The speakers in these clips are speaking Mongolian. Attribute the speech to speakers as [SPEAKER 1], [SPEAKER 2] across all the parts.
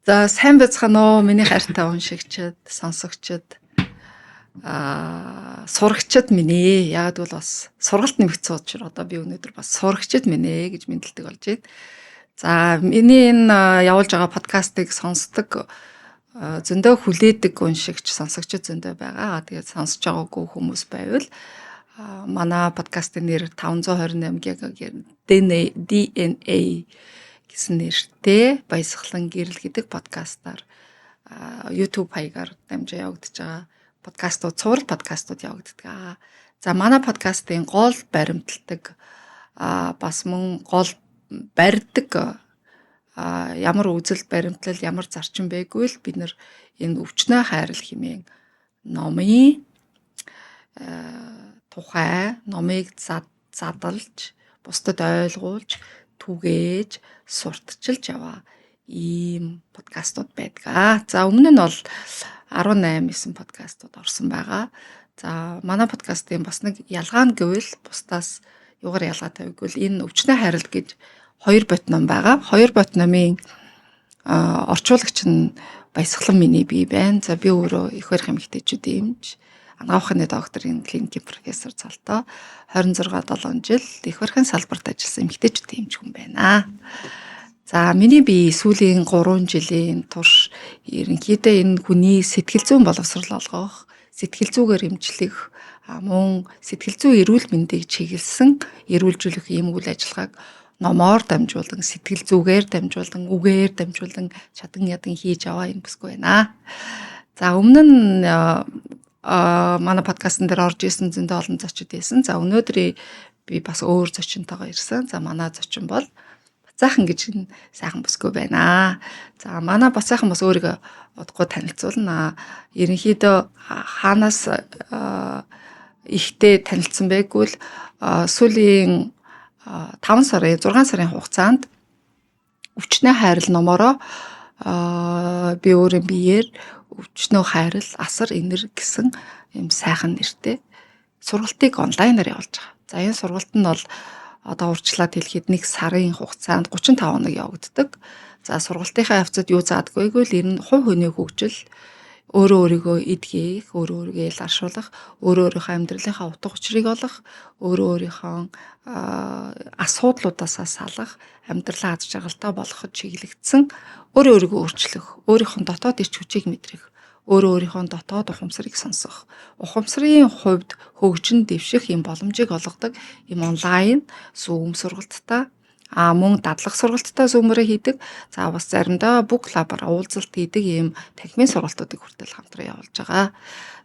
[SPEAKER 1] За сайн байцгаана уу миний хайртай уншигчид, сонсогчид, сурагчид минь. Яг бол бас сургалт нэмэгдсэн учраас одоо би өнөөдөр бас сурагчид минь гэж мэдлдэг болж байна. За миний энэ явуулж байгаа подкастыг сонсдог зөндөө хүлээдэг уншигч, сонсогчид зөндөө байгаа. Тэгээд сонсож байгаагүй хүмүүс байвал манай подкастын нэр 528 DNA гэсэн нэртэй Баясгалан гэрэл гэдэг подкастаар YouTube хаягаар дамжаа явагдаж байгаа подкастууд, цуврал подкастууд явагддаг. За манай подкастын гол баримталдаг бас мөн гол барьдаг ямар үзэл баримтлал, ямар зарчим байггүй л бид нар энэ өвчнөө хайрал хэмээн номын тухай номыг задалж, бусдад ойлгуулж, түгээж, сурталчилж яваа ийм подкастууд байдаг. За өмнө нь бол 18-9 подкастууд орсон байгаа. За манай подкастын бас нэг ялгаа нь гэвэл бусдаас юугаар ялгаатай вэ гэвэл энэ өвчнөө хайрал гэж 2 бот ном байгаа. 2 бот номын орчуулагч нь Баясгалан миний бие байна. За би өөрөө их барих эмэгтэйчүүд эмч, анагаахны докторийн клиникийн профессор цалтаа 26-7 жил их барихын салбарт ажилласан эмэгтэйчүүд эмч хүн байна. За миний бие сүүлийн 3 жилийн турш ерөнхийдөө энэ хүний сэтгэл зүйн боловсрол олгох, сэтгэл зүгээр эмчлэх, мөн сэтгэл зүйн эрүүл мэндийг чиглэсэн эрүүлжүүлэх ийм үйл ажиллагааг номоор дамжуулан, сэтгэл зүгээр дамжуулан, үгээр дамжуулан чадан ядан хийж аваа юм бүсгүй байна. За өмнө нь манай подкастн дээр орж исэн зөндөө олон зочид байсан. За өнөөдөр би бас өөр зочинтойгоо ирсэн. За манай зочин бол Бацаахан гэж сайхан бүсгүй байна. За манай Бацаахан бас өөрийгөө удахгүй танилцуулна. Ерөнхийдөө хаанаас ихтэй танилцсан байггүй л сүүлийн 5 сарын 6 сарын хугацаанд өвчнөө хайрал номороо би өөрийн биеэр өвчнөө хайрал асар инэр гэсэн юм сайхан нэртэй сургалтыг онлайнаар явуулж байгаа. За энэ сургалт нь бол одоо урьдчилаад хэлэхэд 1 сарын хугацаанд 35 хоног явагддаг. За сургалтынхаа явцад юу заадаггүй гэвэл ер нь хувь хүний хөгжил, өөрөө өөрийгөө эдгэх, өөрөө өөрийгөө иларшуулах, өөрөө өөрийнхөө амьдралынхаа утга учирыг олох, өөрөө өөрийнхөө асуудлуудаас салах, амьдралаа аз жаргалтай болгоход чиглэгдсэн өөрөө өөрийгөө өөрчлөх, өөрийнхөө дотоод ирч хүчийг мэдрэх, өөрөө өөрийнхөө дотоод ухамсарыг сонсох, ухамсарын хувьд хөгжин дэвших юм боломжийг олгодог юм онлайн Zoom сургалттай мөн дадлах сургалттай Zoom-оор хийдэг. За бас заримдаа Book Club-аар уулзалт хийдэг ийм танхимын сургалтуудыг хүртэл хамтран явуулж байгаа.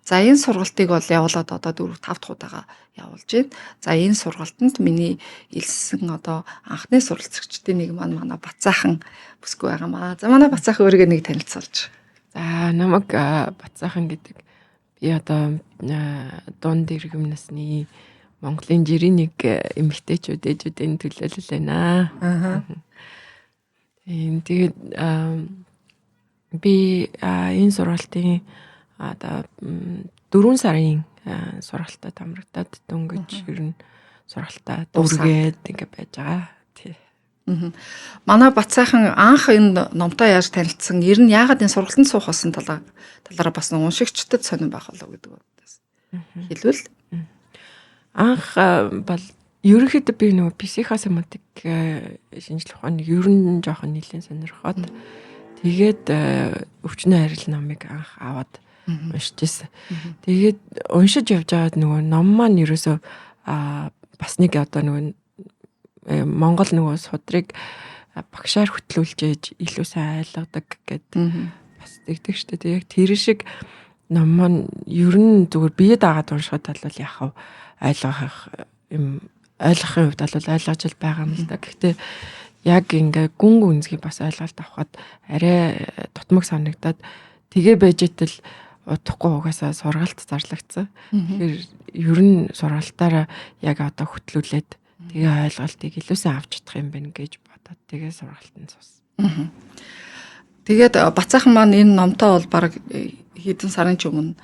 [SPEAKER 1] За энэ сургалтыг бол явуулаад одоо 4-5 дахь удаага явуулж байна. За энэ сургалтанд миний илссэн одоо анхны суралцагчдын нэг манай Бацаахан бүсгүй байгаамаа. За манай Бацаахан өөрийгөө нэг танилцуулж.
[SPEAKER 2] За намайг Бацаахан гэдэг. Би одоо дунд иргэм насны Монголын жирийн нэг эмэгтэйчүүд ээжүүдийн төлөөлөл байна. Тэгээд би энэ сургалтын одоо 4 сарын сургалтад хамрагдаад дөнгөж ер нь сургалтаа дүргээд ингэ байж байгаа. Тий.
[SPEAKER 1] Манай Бацаахан анх энэ номтой яаж танилцсан, ер нь яагаад энэ сургалтанд суух болсон талаараа бас уншигчдад сонирн байх болов гэдэг боддоос. Хэлвэл
[SPEAKER 2] анх бол ерөнхийдөө би нөгөө психосоматик шинжилгээ ухааныг ер нь жоохон нэлээд сонирхоод тэгээд өвчнөө хайрал номыг анх аваад уншиж ирсэн. Тэгээд уншиж явж байгаад нөгөө ном маань ерөөсөө бас нэг одоо нөгөө Монгол нөгөө судрыг багшаар хөтлүүлж ээж илүү сайн ойлгодог гэдэг бас тэгдэг шүү дээ. Яг тэр шиг ном маань ер нь зүгээр бие даагаад уншихад бол яхав ойлгохын хувьд бол ойлгож л байгаа юм л да. Гэхдээ яг ингээ гүн гүнзгий бас ойлголт авахад арай тутмаг санагдаад тэгээ байж итэл удахгүй угаасаа сургалт зарлагдсан. Тэгэхээр ер нь сургалтаараа яг одоо хөтлүүлээд тэгээ ойлголтыг илүүсэн авч чадах юм байна гэж бодоод тэгээ сургалтанд суусан.
[SPEAKER 1] Тэгээд Бацаахан маань энэ номтой бол баг хэдэн сарын ч өмнө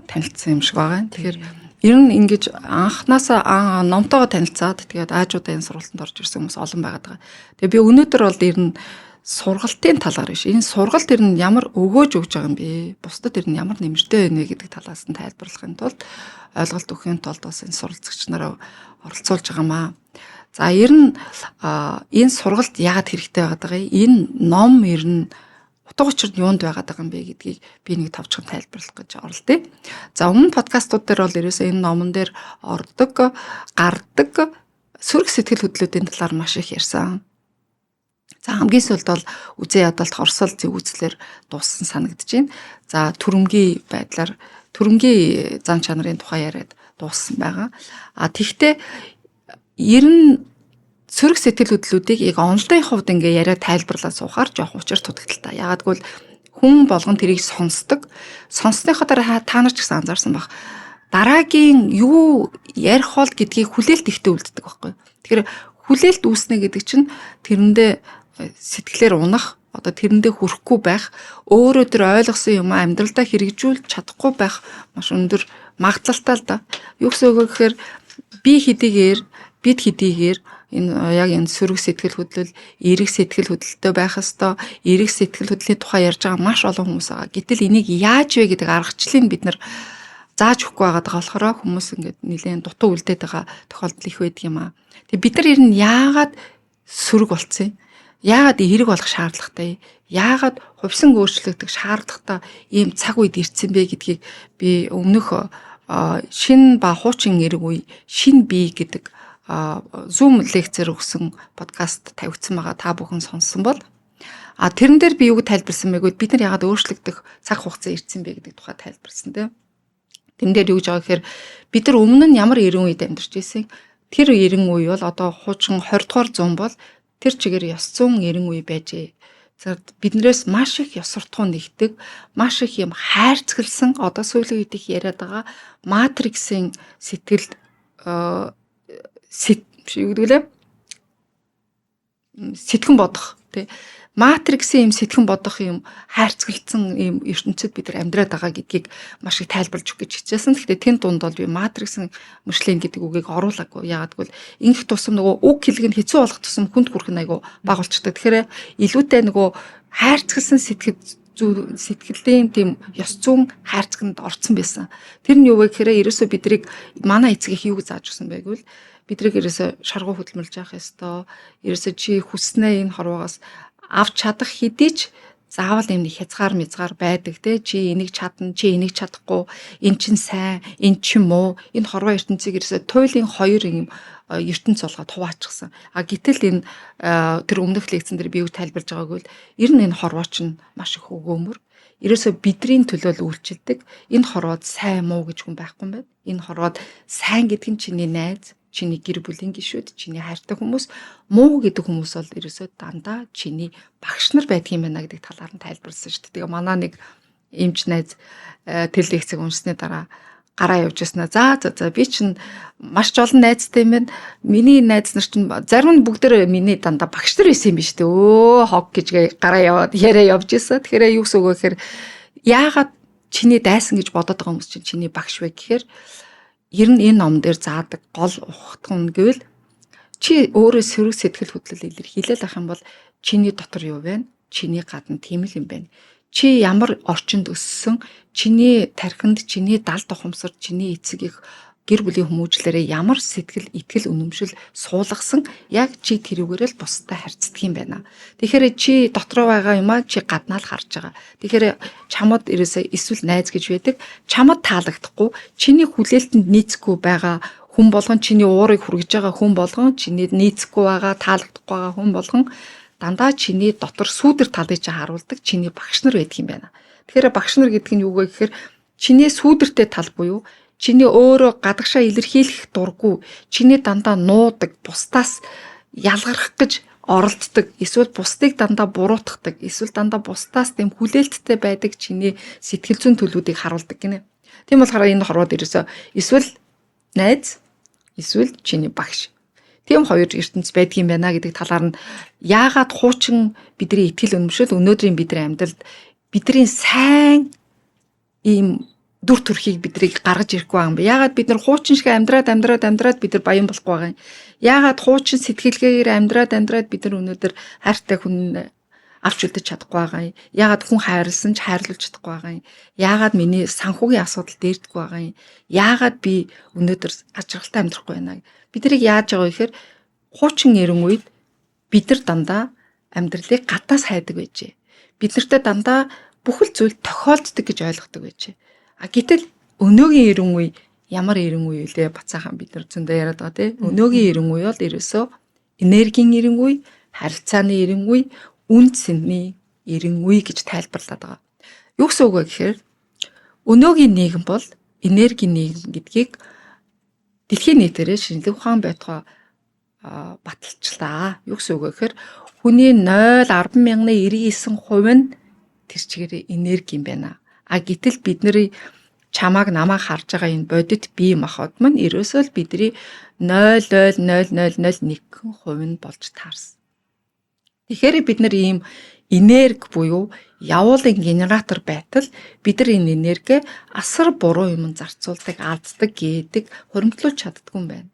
[SPEAKER 1] танилцсан юм шиг байгаа. Тэгэхээр ер нь ингэж анханасаа номтойгоо танилцаад тэгээд аажуудаа энэ сургалтанд орж ирсэн хүмүүс олон байгаад байгаа. Тэгээ би өнөөдөр бол ер нь сургалтын талаар биш. Энэ сургалт ер нь ямар өгөөж өгж байгаа юм бэ? Бусдад ер нь ямар нэмэртэй байна вэ гэдэг талаас нь тайлбарлахын тулд ойлголт өгөхийн тулд бас энэ суралцагч нараа оролцуулж байгаамаа. За ер нь энэ сургалт яагаад хэрэгтэй байгаа юм? Энэ ном ер нь утга учир нь юунд байгаад байгаа юм бэ гэдгийг би нэг товчхон тайлбарлах гэж оролдъё. За өмнө подкастууд дээр бол ерөөсөө энэ номон дээр ордог, гардаг сөрөг сэтгэл хөдлөлтийн талаар маш их ярьсан. За хамгийн сүүлд бол үзээ ядалт хорсол зэг үзлэр дууссан санагдаж байна. За төрөмгийн байдлаар төрөмгийн зан чанарын тухай яриад дууссан байгаа. Тэгвэл ер нь сөрөг сэтгэл хөдлөлүүдийг яг онлайн хувьд ингээ яриа тайлбарлаад суухаар жоох учир дутагдaltaа. Яагадгүй хүн болгон тэрийг сонсдог. Сонссныхоо дараа та нар ч гэсэн анзаарсан баг. Дараагийн юу ярих бол гэдгийг хүлээлт ихтэй үлддэг байхгүй. Тэгэхээр хүлээлт үүснэ гэдэг чинь тэрэндээ сэтгэлээр унах, одоо тэрэндээ хүрэхгүй байх, өөрөө тэр ойлгосон юм амьдралдаа хэрэгжүүлж чадахгүй байх маш өндөр магадлалтай л да. Юу гэсэн үг гэхээр би хэдийгээр бид хэдийгээр энэ яг энэ сөрөг сэтгэл хөдлөл, эерэг сэтгэл хөдлөлтөй байх ёстой. Эерэг сэтгэл хөдлөлийн тухай ярьж байгаа маш олон хүмүүс байгаа. Гэтэл энийг яаж вэ гэдэг аргачлалыг бид нар зааж өгөхгүй байгаа болохоор хүмүүс ингээд нэлээд дутуу үлдээд байгаа тохиолдол их байдаг юм аа. Тэгээ бид нар ер нь яагаад сөрөг болцсон юм? Яагаад эерэг болох шаардлагатай? Яагаад хувьсан өөрчлөгдөх шаардлагатай ийм цаг үед ирсэн бэ гэдгийг би өмнөх шин ба хуучин эерэг үе, шин бие гэдэг Zoom лекцээр өгсөн подкаст тавигдсан байгаа. Та бүхэн сонссон бол тэрэн дээр би юуг тайлбарсан мэгвэл бид нар яагаад өөрчлөгдөх цаг хугацаа ирсэн бэ гэдэг тухай тайлбарсан тийм. Тэн дээр юу гэж байгаа гэхээр бид нар өмнө нь ямар эрен үед амьдарч ирсэн. Тэр эрен үе бол одоо хуучин 20 дугаар зуун бол тэр чигээр ёс зүйн эрен үе байжээ. Биднээс маш их ёс суртахуун нэгдэг, маш их юм хайрцагласан одоо сүүлийн үед их яриад байгаа матриксийн сэтгэл юу гэдэг лээ сэтгэн бодох тий матриксийн юм сэтгэн бодох юм хайрцаглалцсан юм ертөнцид бид нар амьдраад байгаа гэдгийг маш их тайлбарлаж өгөх гэж хичээсэн. Гэхдээ тэн дунд бол би матриксын мышлен гэдэг үгийг оруулаагүй. Яагаад гэвэл ингэх тусам нөгөө үг хэлэг нь хэцүү болох тусам хүнд хүрэх нь айгу бага болчтой. Тэгэхээр илүүтэй нөгөө хайрцагласан сэтгэлийн тийм ёс зүйн хайрцагт орцсон байсан. Тэр нь юу вэ гэхээр ерөөсөө бидрийг манай эцэг их юу гэж зааж өгсөн байг вэ? Бидрийг ерөөсөө шаргуу хөдөлмөрлж явах ёстой. Ерөөсөө чи хүснээ энэ хорвоогоос авч чадах хэдий ч заавал юм хязгаар мязгаар байдаг те чи энийг чадна чи энийг чадахгүй эн чин сайн эн чин муу энэ хорвоо ертөнцийг ерөөсөө туйлын хоёр юм ертөнц болгоод хуваачихсан. Гэтэл энэ тэр өмнөх лекцэн дээр би юу тайлбарж байгааг бол ер нь энэ хорвоо чинь маш их өгөөмөр. Ерөөсөө бидний төлөө л үйлчилдэг. Энэ хорвоод сайн муу гэж хүн байхгүй юм байна. Энэ хорвоод сайн гэдэг нь чиний найз, чиний гэр бүлийн гишүүд, чиний хайртай хүмүүс, муу гэдэг хүмүүс бол ерөөсөө дандаа чиний багш нар байдгийн байна гэдэг талаар нь тайлбарласан шүү дээ. Тэгээ манай нэг эмч найз тэр лекцийг уншсны дараа гараа явж яснаа. За би чинь маш олон найзтай юм байна. Миний найз нар чинь зарим нь бүгдээр миний дандаа багш нар байсан юм биш үү? Хог гэж гараа яваад яриа явж ясаа. Тэгэхээр юу гэсэн үг вэ гэхээр яагаад чиний дайсан гэж бодоод байгаа хүмүүс чинь чиний багш вэ гэхээр ер нь энэ ном дээр заадаг гол ухтган гэвэл чи өөрөө сөрөг сэтгэл хөдлөл илэрхийлэл ах юм бол чиний дотор юу вэ? Чиний гадна тийм л юм байна. Чи ямар орчинд өссөн, чиний тархинд, чиний далд ухамсар, чиний эцэг их гэр бүлийн хүмүүжлэрээ ямар сэтгэл, итгэл, үнэмшил суулгасан яг чи тэрүүгээрээ л бусдад харьцдаг юм байна. Тэгэхээр чи дотроо байгаа юмаа чи гаднаа л харж байгаа. Тэгэхээр чамд ерөөсөө эсвэл найз гэж байдаг, чамд таалагдахгүй, чиний хүлээлтэнд нийцэхгүй байгаа хүн болгон, чиний уурыг хүргэж байгаа хүн болгон, чиний нийцэхгүй байгаа, таалагдахгүй байгаа хүн болгон дандаа чиний дотор сүүдэр талыг чи харуулдаг чиний багш нар байдаг юм байна. Тэгэхээр багш нар гэдэг нь юу вэ гэхээр чиний сүүдэртэй тал буюу чиний өөрөө гадагшаа илэрхийлэх дурггүй, чиний дандаа нуудаг, бусдаас ялгарх гэж оролддог, эсвэл бусдыг дандаа буруутгадаг, эсвэл дандаа бусдаас тэм хүлээлттэй байдаг чиний сэтгэл зүйн төлөвүүдийг харуулдаг гинэ. Тийм болохоор энэ хорвоод ерөөсөө эсвэл найз, эсвэл чиний багш. Тийм хоёр ертөнц байдаг юм байна гэдэг талаар нь яагаад хуучин бидний итгэл үнэмшил өнөөдрийн бидний амьдралд бидний сайн ийм дүр төрхийг бидрийг гаргаж ирэхгүй байгаа юм бэ? Яагаад бид нар хуучин шиг амьдраад бид нар баян болохгүй байгаа юм? Яагаад хуучин сэтгэлгээгээр амьдраад бид нар өнөөдөр хайртай хүн авч үлдэж чадахгүй байгаа юм. Яагаад хүн хайрлсан ч хайрлуулж чадахгүй байгаа юм. Яагаад миний санхүүгийн асуудал дээрдэггүй байгаа юм. Яагаад би өнөөдөр ажралтай амьдрахгүй байна. Биднийг яаж байгаа вэ гэхээр хуучин эрен үед бид нар дандаа амьдралыг гадаас хайдаг байжээ. Бид нартай дандаа бүхэл зүйл тохиолддог гэж ойлгодог байжээ. Гэтэл өнөөгийн эрен үе ямар эрен үе вэ? Бацаахан бид нар зөндөө яриад байгаа тийм. Өнөөгийн эрен үе бол ерөөсөө энергийн эрен үе, харилцааны эрен үе, үн цэнийн эрен үе гэж тайлбарлаад байгаа. Юу гэсэн үг вэ гэхээр өнөөгийн нийгэм бол энергийн нийгэм гэдгийг дэлхийн нийтээрээ шинжлэх ухаан байтугай баталчлаа. Юу гэсэн үг вэ гэхээр хүний 0.1099% нь тэр чигээрээ энерги юм байна. Гэтэл бидний чамааг намайг харж байгаа энэ бодит бие махбод маань ерөөсөө л бидний 0.0001% нь болж таарсан. Тэгэхээр бид нар ийм энерги буюу явуулын генератор байтал бид нар энэ энерги асар буруу юм зарцуулдаг, алддаг, гээдэг, хуримтлуулж чаддгүй юм байна.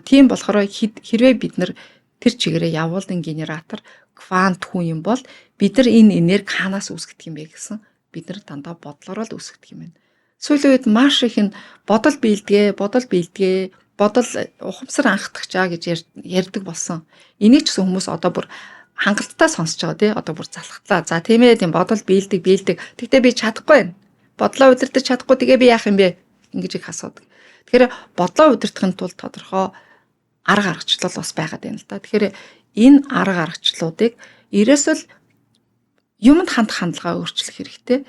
[SPEAKER 1] Тийм болохоор хэрвээ бид нар тэр чигээрээ явуулын генератор квант хүн юм бол бид нар энэ энерги хаанаас үүсгдэг юм бэ гэсэн бид нар дандаа бодлороо л үүсгдэг юм байна. Сүүлийн үед маш их нь бодол биелдэгэ, бодол ухамсар анхдагчаа гэж ярьдаг болсон. Энийг ч гэсэн хүмүүс одоо бүр хангалттай сонсож байгаа тий. Одоо бүр залхатлаа. За тийм ээ, тийм бодол биелдэг. Тэгтээ би чадахгүй байна. Бодлоо удирдах чадахгүй тэгээ би яах юм бэ? Ингэж их асуудаг. Тэгэхээр бодлоо удирдахын тулд тодорхой арга аргачлал бас байгаад байна л да. Тэгэхээр энэ арга аргачлалуудыг ерөөсөл юмд хандах хандлагаа өөрчлөх хэрэгтэй.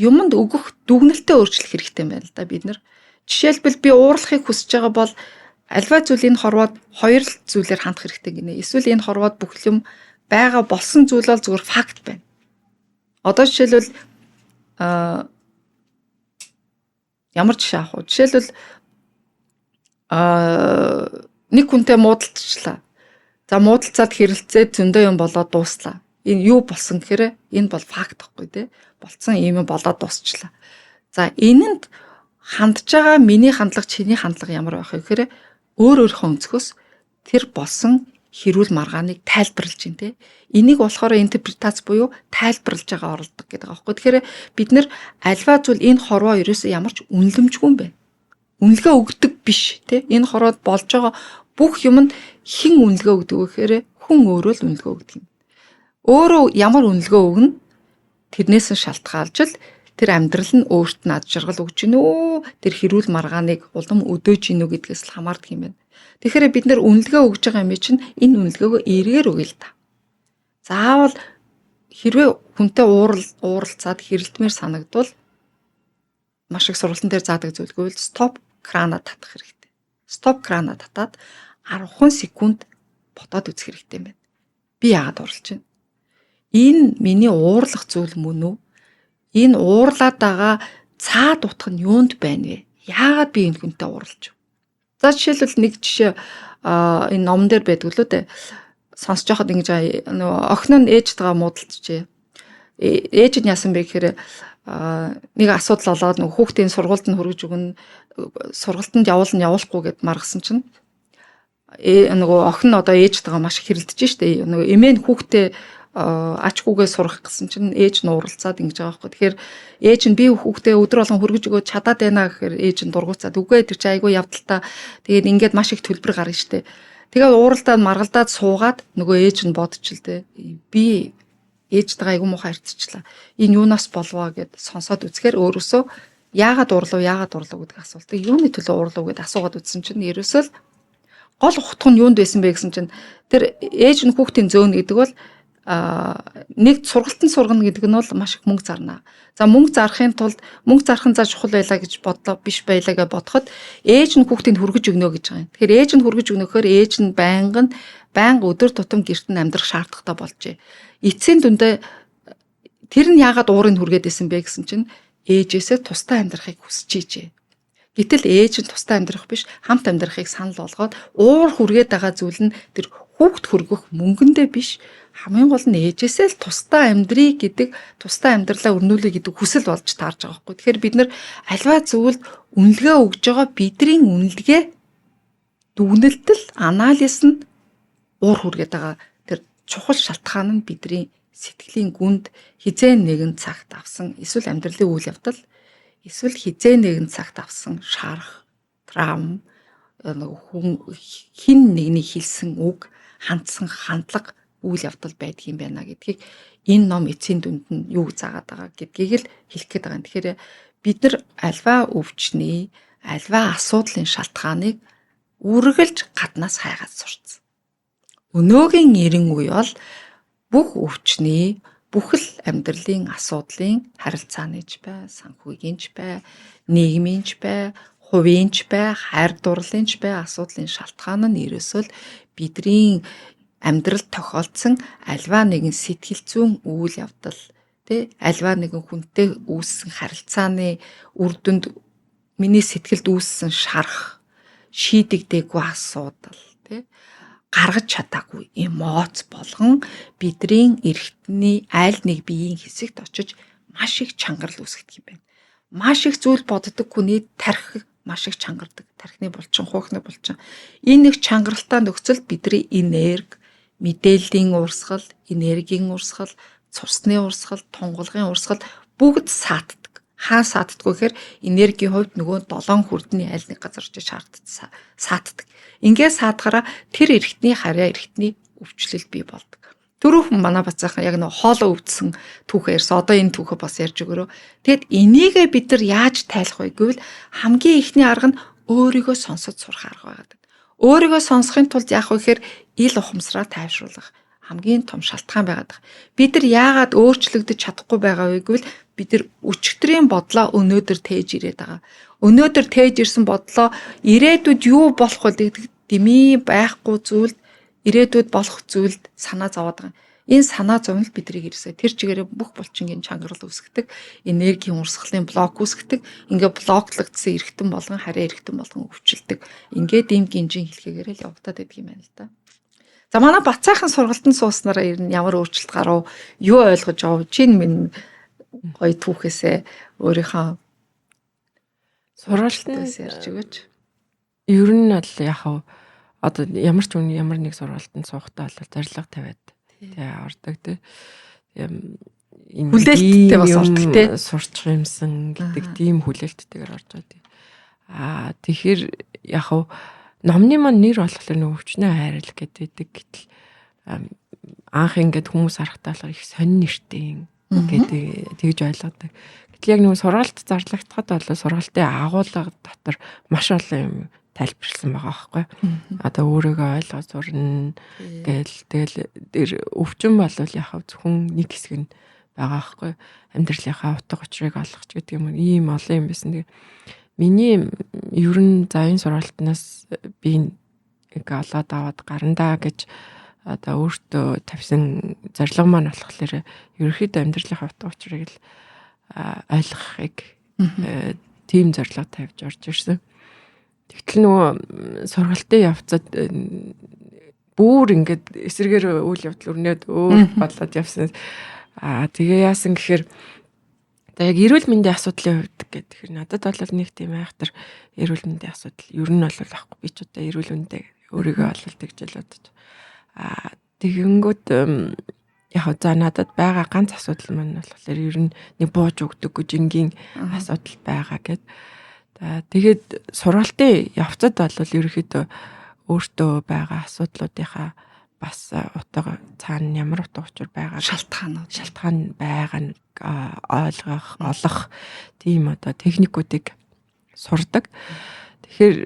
[SPEAKER 1] Юмд өгөх дүгнэлтээ өөрчлөх хэрэгтэй юм байна л да бид нар. Жишээлбэл би уурлахыг хүсэж байгаа бол альва зүйлийн хорвоод хоёр зүйлээр хандах хэрэгтэй гинэ. Эсвэл энэ хорвоод бүх юм байгаа болсон зүйл бол зүгээр факт байна. Одоо жишээлбэл ямар жишээ авах вэ? Жишээлбэл нэг хүнтэй муудалцчлаа. За муудалцаад хэрэлцээд зөндөө юм болоод дууслаа. Энэ юу болсон гэхээр энэ бол факт гэхгүй тий. Болцсон юм болоод дуусчлаа. За энэнд хандж байгаа миний хандлага чиний хандлага ямар байх вэ гэхээр өөрийнхөө өнцгөөс тэр болсон хэрүүл маргааныг тайлбарлаж байна тий. Энийг болохоор интерпретац буюу тайлбарлаж байгаа оролдог гэдэг байгаа байхгүй. Тэгэхээр бид нэр альва зүйл энэ хорвоо ерөөсөө ямар ч үнэлэмжгүй юм байна. Үнэлгээ өгдөг биш тий. Энэ хорвоод болж байгаа бүх юмд хэн үнэлгээ өгдөг вэ гэхээр хүн өөрөө л үнэлгээ өгдөг юм. Өөрөө ямар үнэлгээ өгнө тэрнээс нь шалтгаалж л тэр амьдрал нь өөрт нь ад жаргал өгч гинэ үү, тэр хэрүүл маргааныг улам өдөөж гинэ үү гэдгээс л хамаардаг юм байна. Тэгэхээр бид нэр үнэлгээ өгж байгаа юм чинь энэ үнэлгээгөө эргээр өгье л та. Заавал хэрвээ хүнтэй ууралцаад хэрэлдмээр санагдвал маш их сургалтын дээр заадаг зүйлгүй л стоп крана татах хэрэгтэй. Стоп крана татаад 10 секунд бодоод үзэх хэрэгтэй юм байна. Би яагаад ууралж байна? Энэ миний уурлах зүйл мөн үү? Энэ уурлаад байгаа цаад утга нь юунд байна вэ? Яагаад би энэ хүнтэй уурлж вэ? За жишээлбэл нэг жишээ энэ номон дээр байдаг лөө дээ. Сонсож байхад ингэж нөгөө охин нь ээжтэйгээ муудалцжээ. Ээж нь яасан бэ гэхээр нэг асуудал олоод нөгөө хүүхдийн сургуульд нь хөргөж өгнө. Сургалтанд явуулахгүй гэд маргасан чинь нөгөө охин нь одоо ээжтэйгээ маш хэрэлдэж штэ. Нөгөө эмээ нь хүүхдээ ачгүйгээ сурах гэсэн чинь ээж нь уралцаад ингэж байгаа байхгүй. Тэгэхээр ээж нь би хүүхдээ өдөр болгон хөргөж өгөөд чадаад байна гэхээр ээж нь дургуцаад үгүй тэр чи айгүй явдалтай. Тэгээд ингээд маш их төлбөр гарна штэ. Тэгээд ууралдаад маргалдаад суугаад нөгөө ээж нь бодчихлээ. Би ээжтэйгээ айгүй муухай харьцчихлаа. Энэ юунаас болвоо гэд сонсоод үзэхээр өөрөөсөө яагаад уурлав гэдэг асуултыг юуны төлөө уурлав гэд асуугаад үзсэн чинь ерөөсөө л гол утга нь юунд байсан бэ гэсэн чинь тэр ээж нь хүүхдийн зөөнө гэдэг бол нэг сургалтанд сургана гэдэг нь бол маш их мөнгө зарна. За мөнгө зарахын тулд мөнгө зарах нь за чухал байлаа гэж бодлоо биш байлаа гэж бодоход ээж нь хүүхдийг хүргэж өгнө гэж байгаа юм. Тэгэхээр ээж нь хүргэж өгнөхөөр ээж нь байнга өдөр тутам гэрт нь амьдрах шаардлагатай болжээ. Эцсийн дүндээ тэр нь яагаад уурыг хүргээд исэн бэ гэсэн чинь ээжээсээ тустай амьдрахыг хүсэж ижээ. Гэтэл ээж нь тустай амьдрах биш хамт амьдрахыг санал болгоод уур хүргээд байгаа зүйл нь тэр хүүхд хөргөх мөнгөндөө биш хамгийн гол нь ээжээсээ л тустай амьдрий гэдэг тустай амьдралаа өрнүүлэх гэдэг хүсэл болж таарж байгаа байхгүй. Тэгэхээр бид нар альва зүйлд үнэлгээ өгж байгаа бидний үнэлгээ дүгнэлтэл анализ нь уур хүргээд байгаа тэр чухал шалтгаан нь бидний сэтгэлийн гүнд хизээ нэгэн цагт авсан эсвэл амьдралын үйл явдал эсвэл хизээ нэгэн цагт авсан шарах, травм, хүн хин нэгний хэлсэн үг, хандсан хандлага үйл явдал байдаг юм байна гэдгийг энэ ном эцсийн дүнд нь юу заагаад байгаа гэдгийг л хэлэх гээд байгаа юм. Тэгэхээр бид нар альва өвчний, альва асуудлын шалтгааныг үргэлж гаднаас хайгаад сурцсан. Өнөөгийн 90 үе бол бүх өвчний, бүх л амьдралын асуудлын харилцааныг бай, санхүүгийнч бай, нийгмийнч бай, хувийнч бай, хайр дурлалынч бай асуудлын шалтгаан нь ерөөсөө л бидний амьдрал тохиолдсон альва нэгэн сэтгэл зүйн үйл явдал, альва нэгэн хүнтэй үүссэн харилцааны үр дүнд миний сэтгэлд үүссэн шарах, шийдэгдээгүй асуудал, гаргаж чадаагүй эмоц болгон бидний эргэтний аль нэг биеийн хэсэгт очиж маш их чангарал үүсгдэг юм байна. Маш их зүйл боддог хүний тархи маш их чангардаг. Тархины булчин, хуухны булчин. Энэ их чангаралтай нөхцөлд бидний энерги, мэдээллийн урсгал, энергийн урсгал, цусны урсгал, тунгалгын урсгал бүгд саатдаг. Хаа саатдаг вэ гэхээр энергийн хувьд нөгөө 7 хүрдний аль нэг газар ч саатдаг. Ингээд саадгараа тэр эргэтний харьяа эргэтний өвчлөл бий болдог. Түрүүхэн манай бацаахан яг нэг хоолоо өвдсөн түүхээ ярьсан. Одоо энэ түүхээ бас ярьж өгөрөө. Тэгэд энийгээ бид нар яаж тайлах вэ гэвэл хамгийн ихний арга нь өөрийгөө сонсож сурах арга байдаг. Өөрийгөө сонсохын тулд яах вэ гэхээр ил ухамсараа тайвшруулах хамгийн том шалтгаан байгаад. Бид нар яагаад өөрчлөгдөж чадахгүй байгаа вэ гэвэл бид нар өчигдрийн бодлоо өнөөдөр тээж ирээд байгаа. Өнөөдөр тээж ирсэн бодлоо ирээдүйд юу болох вэ гэдэг дэмий байхгүй зүйлд ирээдүйд болох зүйлд санаа зовоод байгаа. Энэ санаа зовнил бидрийг ирсэ. Тэр чигээрээ бүх булчингийн чангарал үүсгдэг, энергийн урсгалын блок үүсгдэг. Ингээ блоклогдсон эргэтэн болгон харьяа эргэтэн болгон өвчлөдөг. Ингээд ийм гинжин хэлхээгээр л явагдаад байдаг юм байна л да. За манай бацаахан сургалтанд сууснараа ер нь ямар өөрчлөлт гарав? Юу ойлгож авав? Чин минь гоё түүхээсээ өөрийнхөө
[SPEAKER 2] сургалтанд
[SPEAKER 1] ярьж өгөөч.
[SPEAKER 2] Ер нь бол яг одоо ямар ч үн ямар нэг сургалтанд суухтаа бол зорилго тавиад ордог тий.
[SPEAKER 1] Хүлээлттэй бас ордог тий.
[SPEAKER 2] Сурчих юмсан гэдэг тийм хүлээлттэйгээр орж байгаа. Тэгэхээр яг номны маань нэр болохоор нөгөө өвчнөө хайрал гэдэг. Гэтэл анх ингээд хүмүүс харахтаа болохоор их сонин нэртэй гэдэг тэгж ойлгодог. Гэтэл яг нөгөө сургалт зарлагдахад бол сургалтын агуулга дотор маш олон юм тайлбарлсан байгаа байхгүй. Одоо өөрийгөө ойлгож сурна тэгэл өвчин бол яг зөвхөн нэг хэсэг нь байгаа байхгүй. Амьдралынхаа утга учирыг олгох гэдэг юм ийм олон юм байсан. Тэгээ миний ер нь энэ сургалтнаас би нэг олоод аваад гарандаа гэж одоо өөртөө тавьсан зорилго маань болохоор ерөөхдөө амьдралынхаа утга учирыг л ойлгохыг тийм зорилго тавьж орж ирсэн. Тэгтэл нөгөө сургалтын явцад бүр ингээд эсрэгээр үйл явдал өрнөд өөр бодлоод явсан. Тэгээ яасан гэхээр яг эрүүл мэндийн асуудлын хувьд гэхээр надад бол нэг тийм айхтар эрүүл мэндийн асуудал ер нь бол ахгүй би ч удаа эрүүл мэндээ өөрийгөө олвол тэгжэл бодож. Тэгэнгүүт яг за надад байгаа ганц асуудал маань болохоор ер нь нэг бууж өгдөггүй жингийн асуудал байгаа гэд. Тэгээд сургалтын явцад бол ерөөхдөө өөртөө байгаа асуудлуудынхаа бас утга цаана ямар утга учир байгаа шалтгаан байгааг ойлгох олох тийм одоо техникүүдийг сурдаг. Тэгэхээр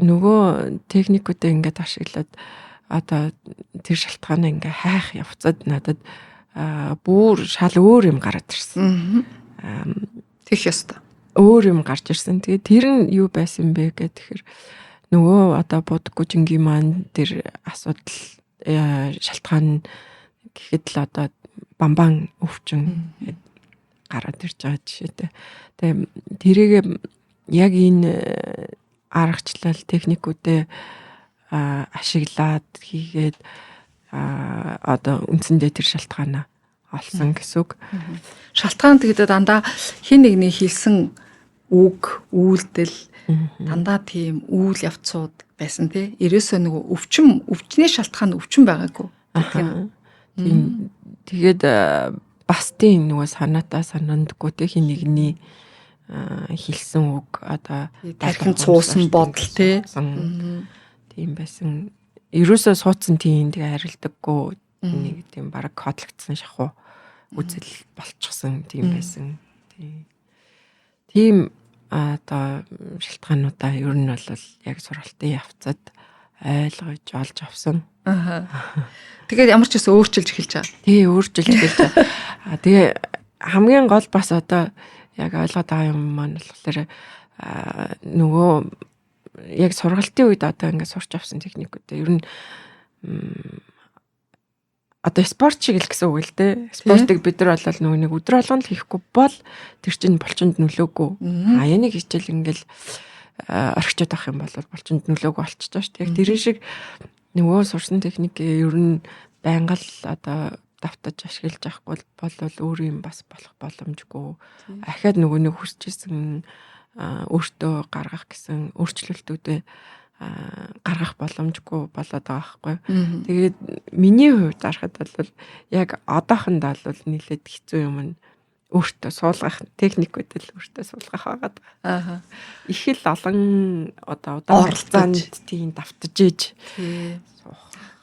[SPEAKER 2] нөгөө техникүүдээ ингээд ашиглаад одоо тэр шалтгаанаа ингээ хайх явцад надад бүр шал өөр юм гараад ирсэн.
[SPEAKER 1] Тэгэх ёстой.
[SPEAKER 2] Өөр юм гарч ирсэн. Тэгээ тэр нь юу байсан бэ гэхээр тэгэхээр нөгөө одоо будаггүй жингийн маань тэр асуудал шалтгаан гэхэд л одоо бамбан өвчин гараад ирж байгаа жишээтэй. Тэгээ тэрийг яг энэ аргачлал техникүүдээ ашиглаад хийгээд одоо үндсэндээ тэр шалтгаанаа олсон гэсэн үг.
[SPEAKER 1] Шалтгаан гэдэг дандаа хин нэгний хэлсэн үг, үйлдэл дандаа тийм үйл явцууд байсан тий. Ерөөсөө нөгөө өвчний шалтгаан өвчин байгаагүй.
[SPEAKER 2] Тийм тэгээд бас тийм нөгөө санаатаа санандгүй те хин нэгний хэлсэн үг одоо
[SPEAKER 1] тархин цуусан бодол те
[SPEAKER 2] тийм байсан. Ерөөсөө суудсан тийм тэгээ харилдаггүй нэг тийм бараг кодлогдсон шахуу үзэл болчихсон тийм байсан. Тийм одоо шалтгаануудаа ер нь бол яг сургалтын явцад ойлгож олж авсан.
[SPEAKER 1] Тэгээд ямар ч гэсэн өөрчилж эхэлж байгаа.
[SPEAKER 2] Тий, өөрчилж эхэлж байгаа. Тэгээ хамгийн гол бас одоо яг ойлгоод байгаа юм маань болохоор нөгөө яг сургалтын үед одоо ингээд сурч авсан техникүүд ер нь одоо спорт шиг л гэсэн үг л дээ. Спортыг бид нар бол нөгөө нэг өдөр болгон л хийхгүй бол тэр чинь болчонд нөлөөгүй. Янийг хичээл ингээл орхичод авах юм бол болчонд нөлөөгүй болчихж байгаа шүү дээ. Яг тэр шиг нөгөө сурсан техник ер нь байнга л одоо давтаж ашиглаж авахгүй бол өөр юм бас болох боломжгүй. Ахаад нөгөө нэг хүсчихсэн өөртөө гаргах гэсэн өөрчлөлтүүдээ гаргах боломжгүй болоод байгаа байхгүй. Тэгээд миний хувьд харахад бол яг одоохондоо бол нэлээд хэцүү юм нь өөртөө суулгах техникүүд л өөртөө суулгах байгаа. Их л олон одоо удаан тийм давтаж ийж.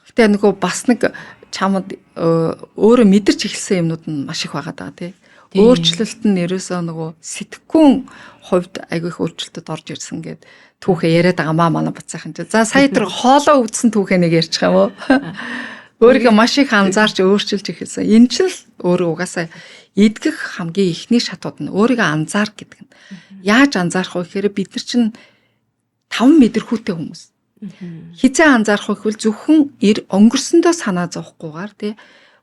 [SPEAKER 1] Гэтэ нөгөө бас нэг чамд өөрөө мэдэрч эхэлсэн юмнууд нь маш их байгаа даа тий. Өөрчлөлт нь ерөөсөө нөгөө сэтгэхүйн хувьд айгүй их өөрчлөлтөд орж ирсэн гэд түүхээ яриад байгаа манай бацаахан чи. За сая тэр хоолоо өвдсөн түүхээ нэг ярьчих юм уу? Өөрийгөө маш их анзаарч өөрчилж эхэлсэн. Энэ ч л өөрөө угаасаа эдгэх хамгийн ихний шатууд нь өөрийгөө анзаар гэдэг нь. Яаж анзаарах вэ гэхээр бид нар чинь 5 мэдрэхүйтэй хүмүүс. Хизээ анзаарах вэ гэвэл зөвхөн өнгөрсөндөө санаа зовхгүйгээр тий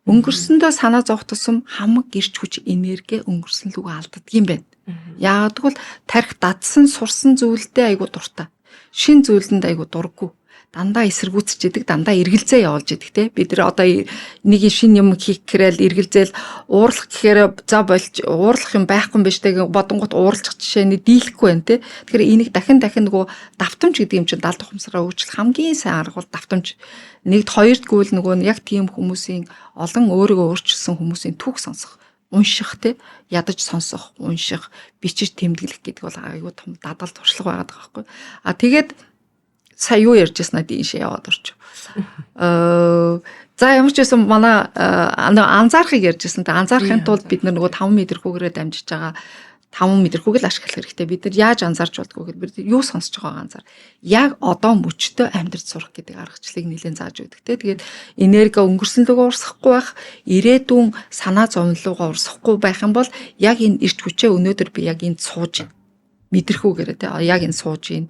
[SPEAKER 1] өнгөрсөндөө санаа зовх тусам хамаг гэрч хүч энерги өнгөрсөн лүгөө алддаг юм байна. Яагаад гэвэл тарих дадсан сурсан зүйлдээ айгу дуртай. Шин зүйлдэнд айгу дурггүй. Дандаа эсэргүүцэж идэг, дандаа эргэлзээ явуулж идэг те. Бид нар одоо нэг шин юм хийх гэрэл эргэлзээл уурлах гэхээр за болж уурлах юм байхгүй юм биш те. Бодонгот уурлах жишээний дийлэхгүй байна те. Тэгэхээр энийг дахин нөгөө давтамж гэдэг юм чинь далд ухамсараа өөрчлөх хамгийн сайн арга бол давтамж. Нэгд хоёрдгүй л нөгөө яг тийм хүмүүсийн олон өөрийгөө өөрчилсөн хүмүүсийн түүх сонсох. Унших те ядаж сонсох, унших, бичиж тэмдэглэх гэдэг бол айгүй том дадал туршлага байгаа байхгүй. Тэгээд сая юу ярьжсанаа дийшээ яваад орчих. За ямар ч байсан манай анзаарахыг ярьжсэн. Анзаарахын тулд бид нөгөө 5 мэдрэхүүгээрээ дамжиж байгаа 5 мэдрэхүүг л ашиглах хэрэгтэй. Бид нар яаж анзаарч болдгоо гэвэл бид юу сонсож байгаагаа анзаар. Яг одоо мөчтөө амьдрч сурах гэдэг аргачлалыг нэлээд зааж өгдөг те. Тэгээд энерги өнгөрсөн лугаа урсахгүй байх, ирээдүйн санаа зовнилуугаа урсахгүй байх юм бол яг энэ эрт хүчээ өнөөдөр би яг энд сууж мэдрэхүүгээрээ те. Яг энэ сууж ийн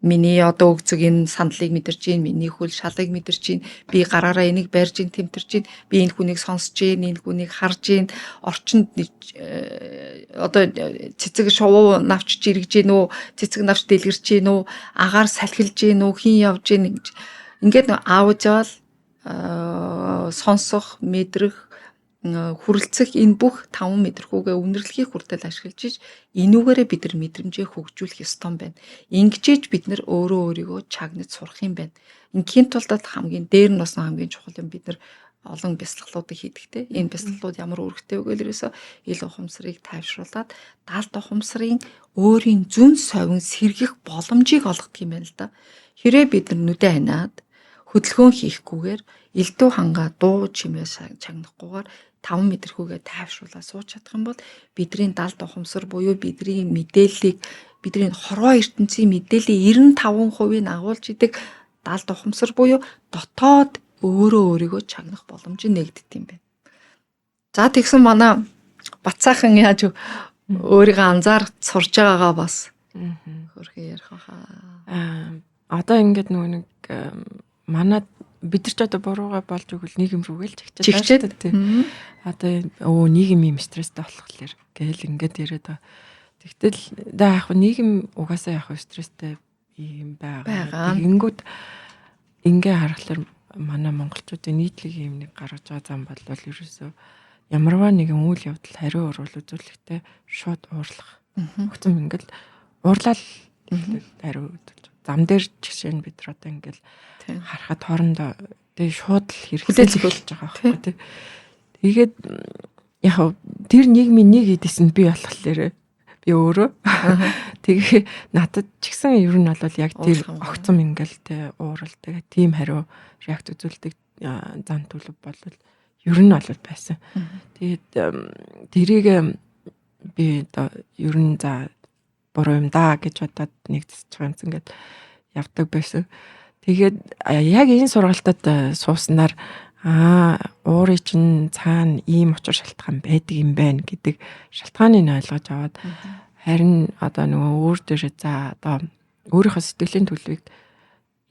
[SPEAKER 1] миний одоо өгцөг энэ сандлыг мэдэрч гин, миний хөл шалыг мэдэрч гин, би гараараа энийг барьж гин, тэмтэрч гин, би энэ хүнийг сонсож гин, энэ хүнийг харж гин, орчинд одоо цэцэг шувуу навч жиргэж гин үү, цэцэг навч дэлгэрч гин үү, агаар салхилж гин үү, хин явж гин ингээд аавж авал сонсох, мэдрэх хүрлцэх энэ бүх 5 мэдрэхүүгээ үнэрлэхийг хүртэл ашиглаж иж энүүгээрээ бид нар мэдрэмжээ хөгжүүлэх ёстой юм байна. Ингэжээж бид нар өөрийгөө чагнаж сурах юм байна. Ингийн тулд хамгийн дээр нь бас хамгийн чухал юм бид нар олон бясалгалуудыг хийдэгтэй. Энэ бясалгалууд ямар үүрэгтэй вэ гэвэл ерөөсөө ил ухамсарыг тайвшруулад далд ухамсарын өөрийн зүн совин сэргэх боломжийг олгох юм байна л да. Хэрэг бид нар нүдэ ханаад хөдөлгөөн хийхгүйгээр элдв хангаа дуу чимээ чагнахгүйгээр 5 мэдрэхүүгээ тайвшруулаад сууж чадах юм бол бидний далд ухамсар буюу бидний мэдээллийг бидний хорвоо ертөнцийн мэдээллийн 95%-ийг агуулж идэг далд ухамсар буюу дотоод өөрийгөө чагнах боломж нэгддэг юм байна. За тэгсэн манай бацаахан яаж өөрийгөө анзаарч сурж байгаагаа бас хөрхөө ярих хаа.
[SPEAKER 2] Одоо ингээд нөгөө нэг манай бид нар ч одоо бурууга болж өгвөл нийгэм рүүгээ л чигчээд тийм. Одоо нийгэм юм стресстэй болохоор гээл ингээд яриад байгаа. Тэгтэл яг нийгэм угаасаа яг стресстэй юм байгаа. Тэгэнгүүт ингээ харахаар манай монголчуудын нийтлэг юм нэг гаргаж байгаа зам бол ерөөсөө ямарваа нэгэн үйл явдал хариу урвал үзүүлэхтэй шууд уурлах. Хөтөн ингээл уурлал хариу үзүүлж. Зам дээр жишээ нь бид нар одоо ингээл харахад хоорондоо Тэгээ шууд л хэрэгцүүлж байгаа байхгүй тий. Тэгээд яг тэр нийгмийн нэг эдэс нь би болохоор би өөрөө тэгээ надад ч гэсэн ер нь бол яг тэр огцом ингээл тий уурал тэгээ тийм хариу реакц үзүүлдэг зан төлөв бол ер нь бол байсан. Тэгээд тэрийг би одоо ер нь за буруу юм да гэж бодоод нэгдсэж байгаа юм ингээд явдаг байсан. Тэгээд яг энэ сургалтад сууснаар уурын чинь цаана ийм учир шалтгаан байдаг юм байна гэдэг шалтгааныг ойлгож аваад харин одоо нөгөө өөр дээр за одоо өөрийнхөө сэтгэлийн төлөвийг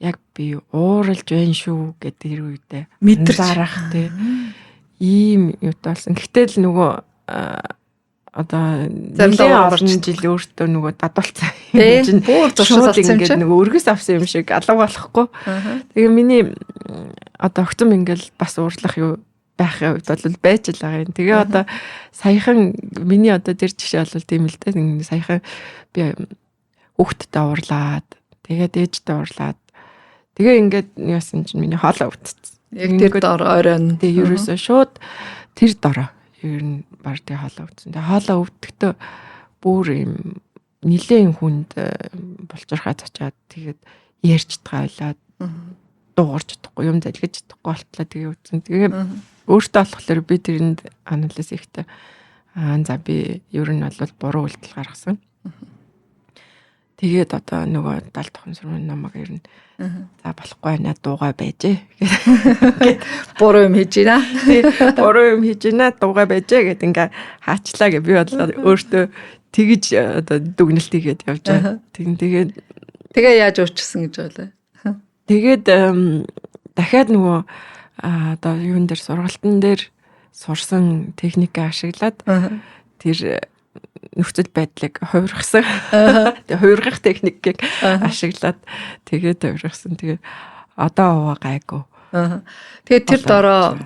[SPEAKER 2] яг би ууралж байна шүү гэдэг тэр үедээ
[SPEAKER 1] мэдэрч
[SPEAKER 2] зарах тий ийм юутай болсон. Гэтэл нөгөө одоо нэлээд олон жил өөртөө нөгөө дадуулсан юм чинь
[SPEAKER 1] бүр зуршил болсон юм чинь
[SPEAKER 2] нөгөө өргөс авсан юм шиг алга болохгүй. Тэгээ миний одоо огцом ингээл бас уурлах юу байхын үед бол байж л байгаа юм. Тэгээ одоо саяхан миний одоо тэр жишээ бол тийм л дээ. Саяхан би хүүхдтэй уурлаад тэгээд ээжтэй уурлаад тэгээ ингээд яасан чинь миний хоолой өвдсөн.
[SPEAKER 1] Яг тэр дор оройн.
[SPEAKER 2] Тэгээ ерөөсөө шууд тэр дороо ер нь баг тэгээ хоолой өвдсөн. Тэгээ хоолой өвдөлтөө бүр юм нилийн хүнд болчирхаа зачаад тэгээд ярьж тагаалаад дуугарч чадахгүй юм залгиж чадахгүй болтлоо тэгээ өвдсөн. Тэгээ өөртөө болохоор би тэрэнд анализ ихтэй за би ер нь бол буруу үйлдэл гаргасан. Тэгээд одоо нөгөө 70 дахин сурмын намайг ер нь за болохгүй байна дуугаа байжээ гэд
[SPEAKER 1] буруу юм хийж байна.
[SPEAKER 2] Буруу юм хийж байна дуугаа байжээ гэд ингээ хаачлаа гэ би бодлоо өөртөө тэгж одоо дүгнэлт хийгээд явж байгаа. Тэгээ
[SPEAKER 1] яаж уучлсан гэж байлаа.
[SPEAKER 2] Тэгээд дахиад нөгөө одоо юун дээр сургалтын дээр сурсан техникээ ашиглаад тэр нөхцөл байдлыг хувиргасан. Тэгээ хувиргах техникийг ашиглаад тэгээд хувиргасан. Тэгээ одоо уваа гайгүй.
[SPEAKER 1] Тэгээд тэр дороо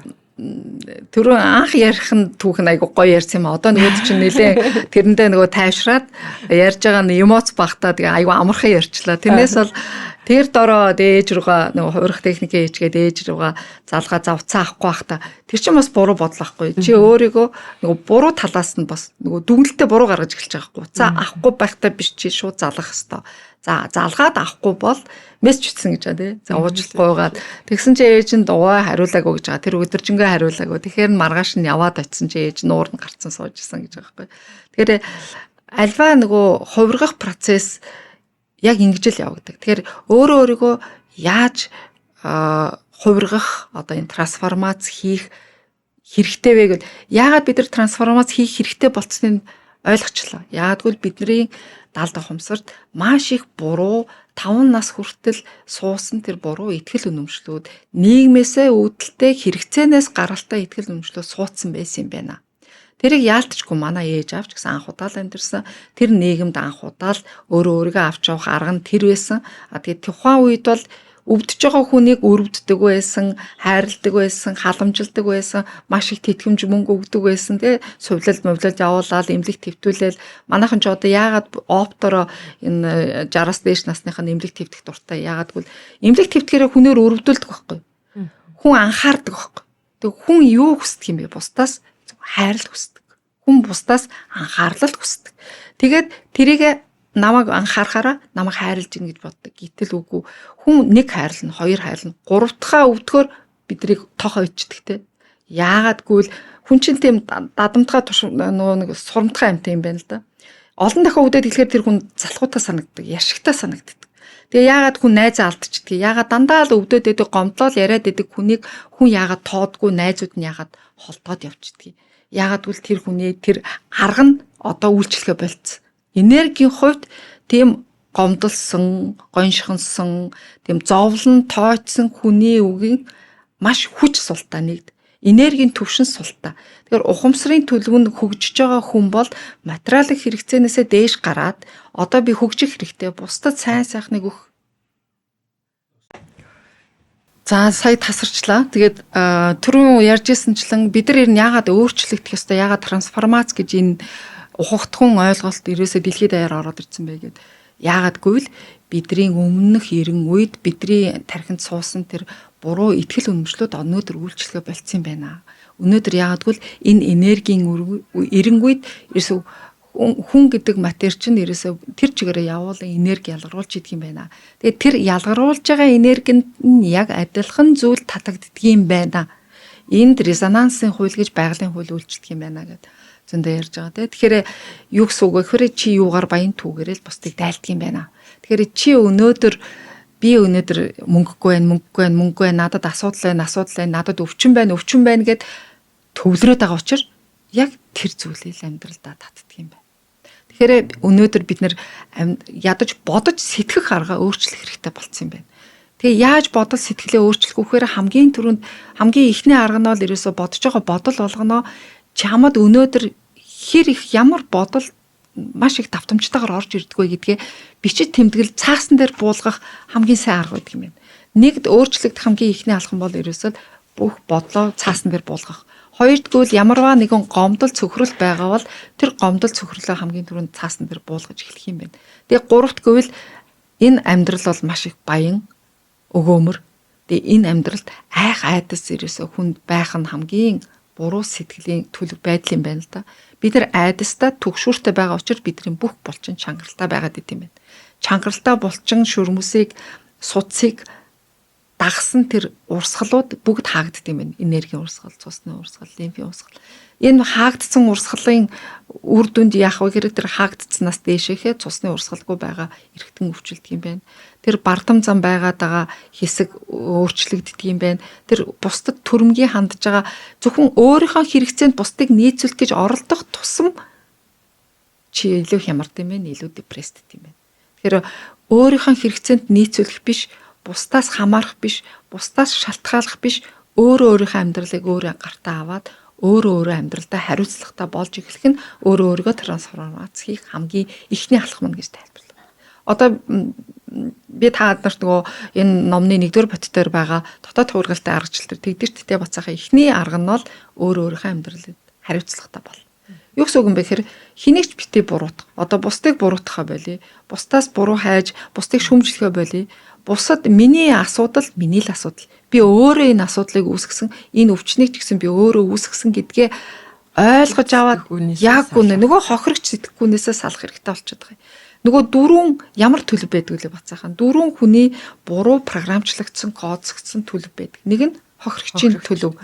[SPEAKER 1] түрүү анх ярих нь түүх айгу гоё ярьсан юм. Одоо нөгөө чинь нэлээ тэрэндээ нөгөө тайвшраад ярьж байгаа нь эмоц багтаа тэгээ айгу амархан ярьчлаа. Тэрнээс бол тэр дороо ээж рүүгээ нөгөө хувирах техникээ хийгээд ээж рүүгээ залгаа завцаа авахгүй байхдаа тэр чинь бас буруу бодлоохгүй. Чи өөрийгөө нөгөө буруу талаас нь бас нөгөө дүгнэлтээ буруу гаргаж эхэлж байгаа хгүй. За авахгүй байхдаа биш чи шууд залгах хэвээр. За залгаад авахгүй бол мессеж бичсэн гэж байна тий. За уучлалгүйгээд тэгсэн чи ээж нь дугаа хариулаагүй гэж байгаа. Тэр өдөржингөө хариулаагүй. Тэгэхээр маргааш нь яваад очисон чи ээж нуур нь гарцсан суужсэн гэж байгаа байхгүй. Тэгэхээр альва нөгөө хувиргах процесс яг ингэж л явагддаг. Тэгэхээр өөрийгөө яаж хувиргах одоо энэ трансформац хийх хэрэгтэй вэ гэвэл яагаад бид нар трансформац хийх хэрэгтэй болцсныг ойлгочлаа. Яагадгүй бидний даалд ухамсарт маш их буруу 5 нас хүртэл суусан тэр буруу итгэл үнэмшлүүд нийгмээсээ үүдэлтэй хэрэгцээнээс гаралтай итгэл үнэмшлүүд суудсан байсан юм байна. Тэрийг яалтчгүй манай ээж авч гэсэн анх удаал амьдэрсэн тэр нийгэмд анх удаал өөрийгөө авч явах арга нь тэр байсан. Тэгээд тухайн үед бол өвдөж байгаа хүнийг өрөвддөг байсан, хайрладаг байсан, халамжилдаг байсан, маш их тэтгэмж мөнгө өгдөг байсан. Тэгээ сувлал мөвлөл явуулаад эмнэлэг твтүүлэл манайхан ч одоо яагаад оптороо энэ 60-аас дээш насных нь эмнэлэг твтэх дуртай. Яагаад гэвэл эмнэлэг твтгэхээрээ хүнээр өрөвдүүлдэг байхгүй. Хүн анхаардаг байхгүй. Тэг хүн юу хүсдэг юм бэ? Бусдаас хайрлал хүсдэг. Хүн бусдаас анхаарлал хүсдэг. Тэгээд тэрийг намайг анхаарахаараа намайг хайрлж ийн гэж боддог. Гэтэл үгүй. Хүн нэг хайрлна, хоёр хайрлна, гурав дахь өвдгөр бидрийг тохоо ичдэг те. Яагаад гэвэл хүн чинь тийм дадамтгай нэг сурамтгай амтай юм байна л да. Олон дахин өвдөд хэлэхээр тэр хүн залхуутай санагддаг, яшигтай санагддаг. Тэгээ яагаад хүн найзаа алдчихдаг? Яагаад дандаа л өвдөд өгдөг гомдлол яриад өгдөг хүнийг хүн яагаад тоодгүй, найзууд нь яагаад холдоод явчихдаг? Яагаад гэвэл тэр хүний тэр арга нь одоо үйлчлэгээ болцсон. Энергийн хувьд тийм гомдолсон, гоншихонсон, тийм зовлон тоочсон хүний үгийн маш хүч султаа нэгд. Энергийн төвшин султаа. Тэгэхээр ухамсарын төлөв нь хөгжиж байгаа хүн бол материалын хэрэгцээнээсээ дээш гараад одоо би хөгжих хэрэгтэй, бусдад сайн сайхныг өгөх. За сая тасарчлаа. Тэгээд түрүүн ярьжсэнчлэн бид нар яагаад өөрчлөгдөх ёстой, яагаад трансформац гэж энэ ухагтхан ойлголт ерөөсөө дэлхийд даяар ороод ирсэн бэ гэд. Яагаад гэвэл бидний өмнөх 90 үед бидний тархинд суусан тэр буруу итгэл үнэмшлүүд өнөөдөр үйлчлэгээ болцсон байна. Өнөөдөр яагадгүй энэ энергийн эренгүйд ерөөсөө хүн гэдэг матер чинь ерөөсөө тэр чигээрээ явуулан энерги ялгаруулж идэх юм байна. Тэгээд тэр ялгаруулж байгаа энергинд нь яг адилхан зүйл татагддгийм байна. Энд резонансын хууль гэж байгалийн хууль үйлчлдэг юм байна гэдэг зөндөө ярьж байгаа. Тэгэхээр юу гэсэн үг вэ гэхээр чи юугаар баян түүгээрээ л бусдыг дайлдаг юм байна. Тэгэхээр чи би өнөөдөр мөнгөгүй байна, надад асуудал байна, надад өвчин байна гэд төвлөрөөд байгаа учраас яг тэр зүйлийг амьдралдаа татдаг юм байна. Тэгэхээр өнөөдөр бид нэр ядаж бодож сэтгэх арга өөрчлөх хэрэгтэй болсон юм байна. Тэгээ яаж бодол сэтгэлээ өөрчлөх вэхээр хамгийн ихний арга нь бол ерөөсө бодож байгаа бодол болгоно чамд өнөөдөр хэр их ямар бодол маш их давтамжтайгаар орж ирдэг вэ гэдгээ бичиж тэмдэглэл цаасан дээр буулгах хамгийн сайн арга байдаг юм байна. Нэгд өөрчлөгдөх хамгийн ихний алхам бол ерөөсөө бүх бодлоо цаасан дээр буулгах. Хоёрдугаар ямарваа нэгэн гомдол цөхрөл байгаа бол тэр гомдол цөхрөлөө хамгийн түрүүнд цаасан дээр буулгаж эхлэх юм байна. Тэгээ гуравдугаар энэ амьдрал бол маш их баян өгөөмөр. Тэгээ энэ амьдралд айдас ерөөсөө хүнд байх нь хамгийн буруу сэтгэлийн төлөв байдал юм байна л да. Бид нар айдастай түгшүүртэй байгаа учраас бидний бүх булчин чангаралтай байгаад идэм байна. Чангаралтай булчин шүрмүсийг судсыг дагсан тэр урсгалууд бүгд хаагддаг юм байна. Энергийн урсгал, цусны урсгал, лимфийн урсгал. Энэ хаагдсан урсгалын үр дүнд яах вэ гэхээр тэр хаагдцснаас дээшээхээ цусны урсгалгүй байгаа эргэтэн өвчлөдөг юм байна. Тэр бардам зам байгаа хэсэг өөрчлөгддөг юм байна. Тэр бусдад төрөмгийн хандж байгаа зөвхөн өөрийнхөө хэрэгцээнд бусдыг нийцүүлэх гэж оролдох тусам чи илүү хямард юм байна, илүү депрессд юм байна. Тэгэхээр өөрийнхөө хэрэгцээнд нийцүүлэх биш, бусдаас хамаарах биш, бусдаас шалтгааллах биш, өөрийнхөө амьдралыг өөрөө гартаа аваад өөрөө амьдралдаа хариуцлагатай болж эхлэх нь өөрийгөө трансформац хийх хамгийн ихний алхам нь гэж тайлбарлав. Одоо би та нарт нөгөө энэ номны 1-р бот дээр байгаа дотоод хуургалтай аргачлал төр тэгдэж тэтэ бацаахаа ихний арга нь бол өөрийнхөө амьдралд хариуцлагатай бол. Юу гэсэн үг юм бэ гэхээр хэнийг ч битээ буруутах. Одоо бусдыг буруутахаа болий. Бусдаас буруу хайж, бусдыг шүмжлэхээ болий. Бусад миний асуудал, миний л асуудал. Би өөрөө энэ асуудлыг үүсгэсэн, энэ өвчнийг ч гэсэн би өөрөө үүсгэсэн гэдгээ ойлгож аваад яг үнэ нөгөө хохирогч сэтгэхгүйнээсээ салах хэрэгтэй болчиход байгаа юм. Нөгөө дөрвөн ямар төлөв байдаг вэ бацаахан? Дөрвөн хүний буруу програмчлагдсан, кодсгдсан төлөв байдаг. Нэг нь хохирогчийн төлөв.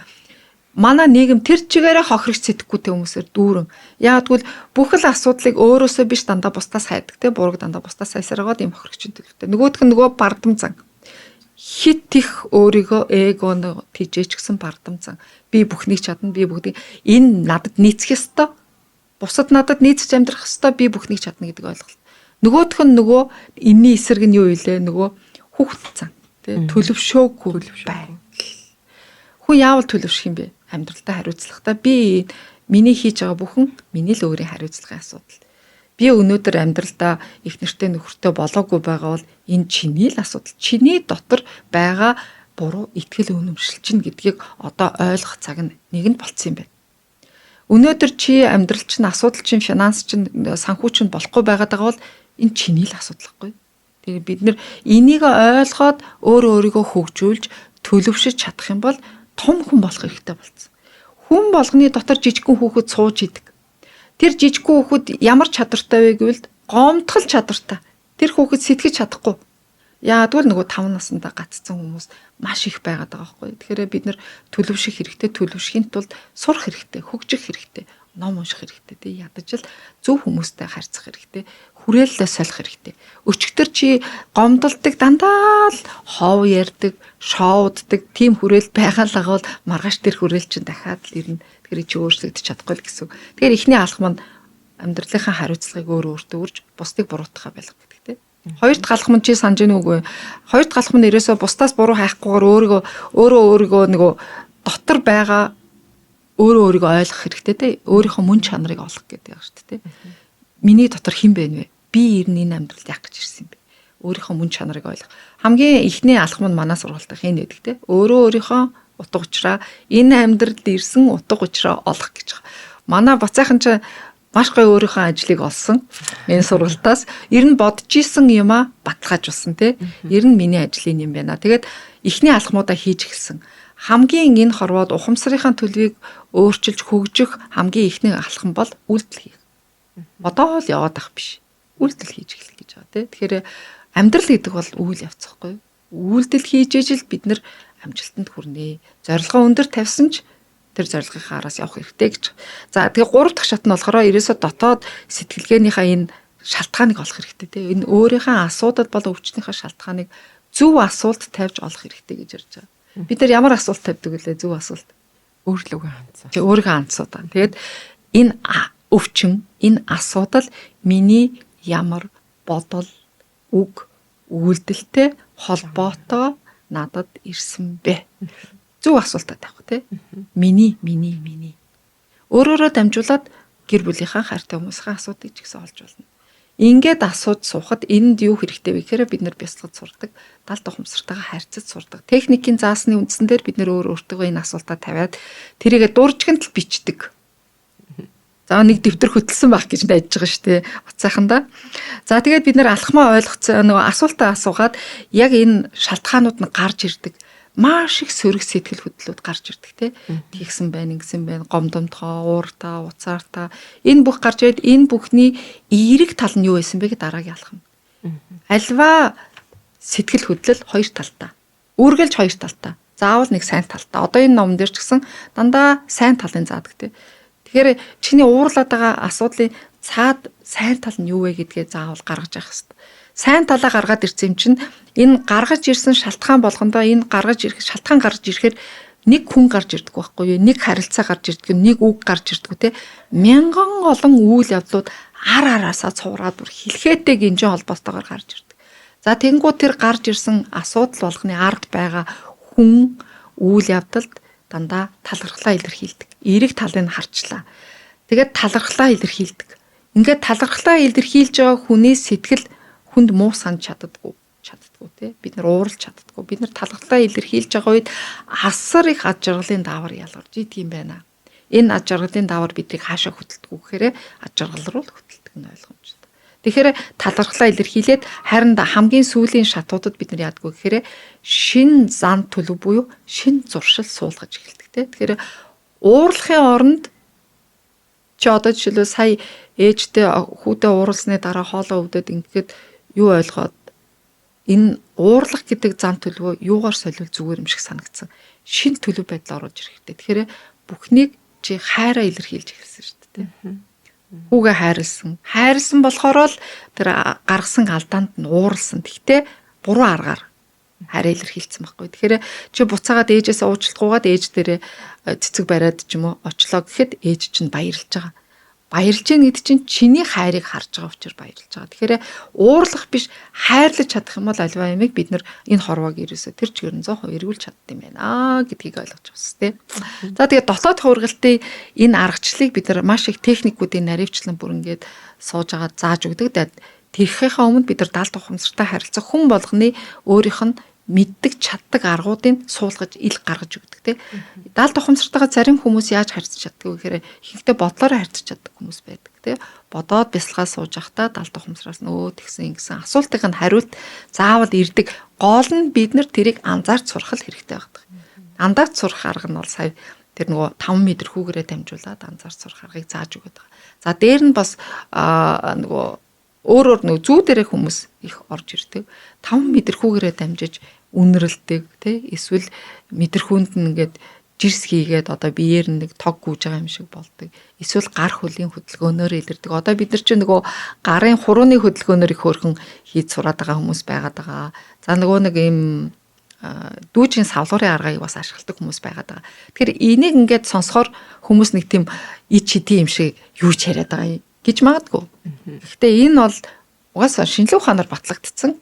[SPEAKER 1] Манай нийгэм тэр чигээрээ хохирогч сэтгэхгүйтэй хүмүүсээр дүүрэн. Яагтвэл бүх л асуудлыг өөрөөсөө биш дандаа бусдаас хайдаг те бурууг дандаа бусдаас хайсараад юм хохирогчийн төлөвтэй. Нөгөөх нь нөгөө бардам зан. Хит их өөрийгөө эгоно тийжээч гэсэн бардам зан. Би бүхнийг чадна, би бүгдийг энэ надад нийцэх ёстой. Бусад надад нийцэж амьдрах ёстой, би бүхнийг чадна гэдэг ойлголт. Нөгөөх нь нөгөө энэний эсрэг нь юу илээ? Нөгөө хүүхд зан. Тэ төлөвшөөгүй бай. Хүн яавал төлөвшөх юм бэ? Амьдралдаа хариуцлагатай. Би миний хийж байгаа бүхэн миний л өөрийн хариуцлагын асуудал. Би өнөөдөр амьдралдаа их нэртэй нөхөртэй болоогүй байгаа бол энэ чиний л асуудал. Чиний дотор байгаа буруу итгэл үнэмшил чинь гэдгийг одоо ойлгох цаг нь нэг нь болцсон юм байна. Өнөөдөр чи амьдрал чинь асуудал чинь финанс чинь санхүү чинь болохгүй байгаад байгаа бол энэ чиний л асуудалгүй. Тэгээ бид нэр энийг ойлгоод өөрийгөө хөгжүүлж төлөвшөж чадах юм бол том хүн болох хэрэгтэй болсон. Хүн болгоны дотор жижигхэн хүүхэд сууж идэг. Тэр жижигхэн хүүхэд ямар чадвартай вэ гэвэл гомдхол чадвартай. Тэр хүүхэд сэтгэж чадахгүй. Яагтвэл нөгөө 5 наснда гацсан хүмүүс маш их байгаад байгаа байхгүй. Тэгэхээр бид нэр төлөвшөх хэрэгтэй, төлөвшөхийн тулд сурах хэрэгтэй, хөгжих хэрэгтэй, ном унших хэрэгтэй. Тэ ядаж л зөв хүмүүстэй харьцах хэрэгтэй. Хүрээлэлээ солих хэрэгтэй. Өчигдөр чи гомдолдог дандаа л хов ярддаг, шоуддаг тийм хүрээл байгаа л агавал маргааш тэр хүрээл чинь дахиад л ирнэ. Тэгэхээр чи өөрчлөгдөж чадахгүй л гэсэн. Тэгэхээр ихний алхам нь амьдралынхаа хариуцлагыг өөртөө өрж бусдыг буруутгахаа байлгах гэдэг тийм. Хоёрт галах нь чи санаж гэнэ үгүй. Хоёрт галах нь ерөөсөө бусдаас буруу хайхгүйгээр өөрийгөө нөгөө дотор байгаа өөрийгөө ойлгох хэрэгтэй тийм. Өөрийнхөө мөн чанарыг олох гэдэг юм шүү дээ тийм. Миний дотор хэн бэ вэ? Би ер нь энэ амьдралд яах гэж ирсэн юм бэ? Өөрийнхөө мөн чанарыг ойлгох. Хамгийн ихний алхам нь манай сургалтын хэн гэдэг те. Өөрийнхөө утга учраа энэ амьдралд ирсэн утга учраа олох гэж байгаа. Манай бацаахан ч маш гоё өөрийнхөө ажлыг олсон. Энэ сургалтаас ер нь бодож исэн юмаа баталгаажуулсан тий. Ер нь миний ажлын юм байна. Тэгээд эхний алхмуудаа хийж эхэлсэн. Хамгийн энэ хорвоод ухамсарынхаа төлөвийг өөрчилж хөгжих хамгийн ихний алхам бол үйлдэл хийх. Одоо л яваад ах биш. Үйлдэл хийж эхлэх гэж байгаа тий. Тэгэхээр амьдрал гэдэг бол үйл явц байхгүй юу? Үйлдэл хийж ижил бид нар амжилтанд хүрнэ. Зорилгоо өндөр тавьсан ч тэр зорилгынхаа араас явах хэрэгтэй гэж. За тэгээ 3 дахь шат нь болохоор ерөөсө дотоод сэтгэлгээнийхээ энэ шалтгааныг олох хэрэгтэй тий. Энэ өөрийнхөө асуудал бол өвчтнийхээ шалтгааныг зөв асуулт тавьж олох хэрэгтэй гэж ярьж байгаа. Бид нар ямар асуулт тавьдаг вүлээ? Зөв асуулт.
[SPEAKER 2] Өөрлөгөө хандсан.
[SPEAKER 1] Тэг өөрийнхөө хандсуудаа. Тэгээд энэ өвчин, энэ асуудал миний ямар бодол, үг, үйлдэлтэй холбоотой надад ирсэн бэ? Зөв асуултаа тавих тий. Миний. Өөрөөрөө дамжуулаад гэр бүлийнхаа хайртай хүмүүсийн асуудыг ч гэсэн олж болно. Ингээд асууж суухад энд юу хэрэгтэй вэ гэхээр бид нар бясалгад сурдаг, далд ухамсартайгаа харьцаж сурдаг. Техникийн заасны үндсэн дээр бид нар өөртөө энэ асуултаа тавиад тэрийгэ дуржигт л бичдэг. За нэг дэвтэр хөтөлсөн байх гэж найдаж байгаа шүү дээ. Уцааханда. За тэгээд бид нар алхмаа ойлгоцсон нөгөө асуултаа асуугаад яг энэ шалтгаанууд нь гарч ирдэг. Маш их сөрөг сэтгэл хөдлөлүүд гарч ирдэг тий. Тэгсэн байна, ингэсэн байна, гомдомтгоо, ууртаа, уцаартаа. Энэ бүх гарч ирээд энэ бүхний эерэг тал нь юу байсан бэ гэж дараагийн алхам. Альва сэтгэл хөдлөл хоёр талтай. Үргэлж хоёр талтай. Заавал нэг сайн талтай. Одоо энэ номон дээр ч гэсэн дандаа сайн талын заадаг тий. Тэгэхээр чиний уурлаад байгаа асуудлын цаад сайн тал нь юу вэ гэдгээ заавал гаргаж явах хэрэгтэй. Сайн талаа гаргаад ирсэн юм чинь энэ гаргаж ирсэн шалтгаан болгондоо энэ гаргаж ирэх шалтгаан гарч ирэхээр нэг хүн гарч ирдэг байхгүй юу? Нэг харилцаа гарч ирдэг, нэг үг гарч ирдэг те. Мянган олон үйл явдлууд араасаа цувраад бүр хэлхээтэй гинжин холбоотойгоор гарч ирдэг. За тэнгуү тэр гарч ирсэн асуудал болгоны ард байгаа хүн үйл явдалд дандаа талархлаа илэрхийлдэг. Эерэг талыг нь харчлаа. Тэгээд талархлаа илэрхийлдэг. Ингээд талархлаа илэрхийлж байгаа хүний сэтгэл хүнд муу санд чаддаггүй тий. Бид нар ууралж чаддаггүй. Бид нар талархлаа илэрхийлж байгаа үед асар их ад жаргалын даавар ялгарч идэг юм байна. Энэ ад жаргалын даавар биднийг хаашаа хөтэлдэг вэ гэхээр ад жаргал руу л хөтэлдэг нь ойлгомжтой. Тэгэхээр талархлаа илэрхийлээд харин хамгийн сүүлийн шатуудад бид нар яадгүй гэхээр шин зан төлөв буюу шин зуршил суулгаж эхэлдэг тий. Тэгэхээр уурлахын оронд чи одоо жишээлбэл сая ээжтэй хүүдээ уурлсны дараа хоолоо өвдөд ингээд юу ойлгоод энэ уурлах гэдэг зан төлөвөө юугаар солиул зүгээр юм шиг санагдсан. Шин төлөв байдал оруулж ирэх хэрэгтэй. Тэгэхээр бүхнийг чи хайраа илэрхийлж эхэлсэн шүү дээ. Хүүгээ хайрлсан. Хайрлсан болохоор л тэр гаргасан алдаанд нь ууралсан. Тэгтээ буруу аргаар хайраа илэрхийлсэн байхгүй. Тэгэхээр чи буцаагаад ээжээс уучлахгүйгээд ээж дээрээ цэцэг бариад ч юм уу очлоо гэхэд ээж чинь баярлж байгаа. Баярлж гин гэдэг чинь чиний хайрыг харж байгаа учраас баярлж байгаа. Тэгэхээр уурлах биш хайрлаж чадах юм бол альва ямиг бид нар энэ хорвоог ерөөсө тэр чигээр нь 100% эргүүлж чадд юм байна гэдгийг ойлгож байна тий. За тэгээд дотоод хургалтын энэ аргачлалыг бид нар маш их техникүүдийн наривчлан бүр ингээд сууж байгаа зааж өгдөг. Тэрхээхээ өмнө бид нар далд ухамсартай харилцах хүн болгоны өөрийнх нь мэддэг чаддаг аргуудыг суулгаж ил гаргаж өгдөг тий. Далд ухамсартайгаа зарим хүмүүс яаж харьцаж чаддаг вэ гэхээр ихэнхдээ бодлороо харьцаж чаддаг хүмүүс байдаг тий. Бодоод бясалгаа сууж явахдаа далд ухамсараас нөө тэгсэн ингэсэн асуултын хариулт заавал ирдэг. Гол нь бид нар тэрийг анзаарч сурах хэрэгтэй байдаг. Андаарч сурах арга нь бол сая тэр нөгөө 5 м хүүгээрээ дамжуулаад анзаарч сурах аргыг зааж өгöd байгаа. За дээр нь бас нөгөө өөрөөр нөгөө зүү дээрээ хүмүүс их орж ирдэг. 5 м хүүгээрээ дамжиж үнэрлдэг тий. Эсвэл мэдрэхүүнд нь ингээд жирс хийгээд одоо биеэр нэг тог гүйж байгаа юм шиг болдог. Эсвэл гар хөлийн хөдөлгөөнөөр илэрдэг. Одоо бид нар чинь нөгөө гарын хурууны хөдөлгөөнөөр их хөөрхөн хийж сураад байгаа хүмүүс байгаад байгаа. За нөгөө нэг ийм дүүжийн савлуурын аргыг бас ашигладаг хүмүүс байгаад байгаа. Тэгэхээр энийг ингээд сонсохоор хүмүүс нэг тийм ич хити юм шиг юу ч яриад байгаа юм гэж магадгүй. Гэхдээ энэ бол угаасаа шинжлэх ухаанаар батлагдсан,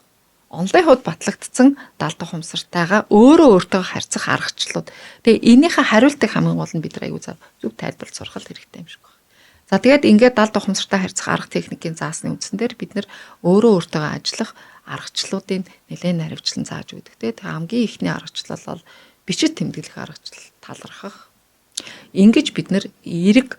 [SPEAKER 1] онлайн хувьд батлагдсан далд ухамсартайгаа өөртөө харьцах аргачлалууд. Тэгээ энийхээ хариултыг хамгийн гол нь бид нар аягүй зөв тайлбарлаж сурах хэрэгтэй юм шиг байна. За тэгээд ингээд далд ухамсартай харьцах арга техникийн заасны үндсэн дээр бид нар өөртөө ажиллах аргачлалуудын нэлээд наривчлан зааж өгдөг. Тэгээ хамгийн ихний аргачлал бол бичиж тэмдэглэх аргачлал, талархах. Ингэж бид нар эерэг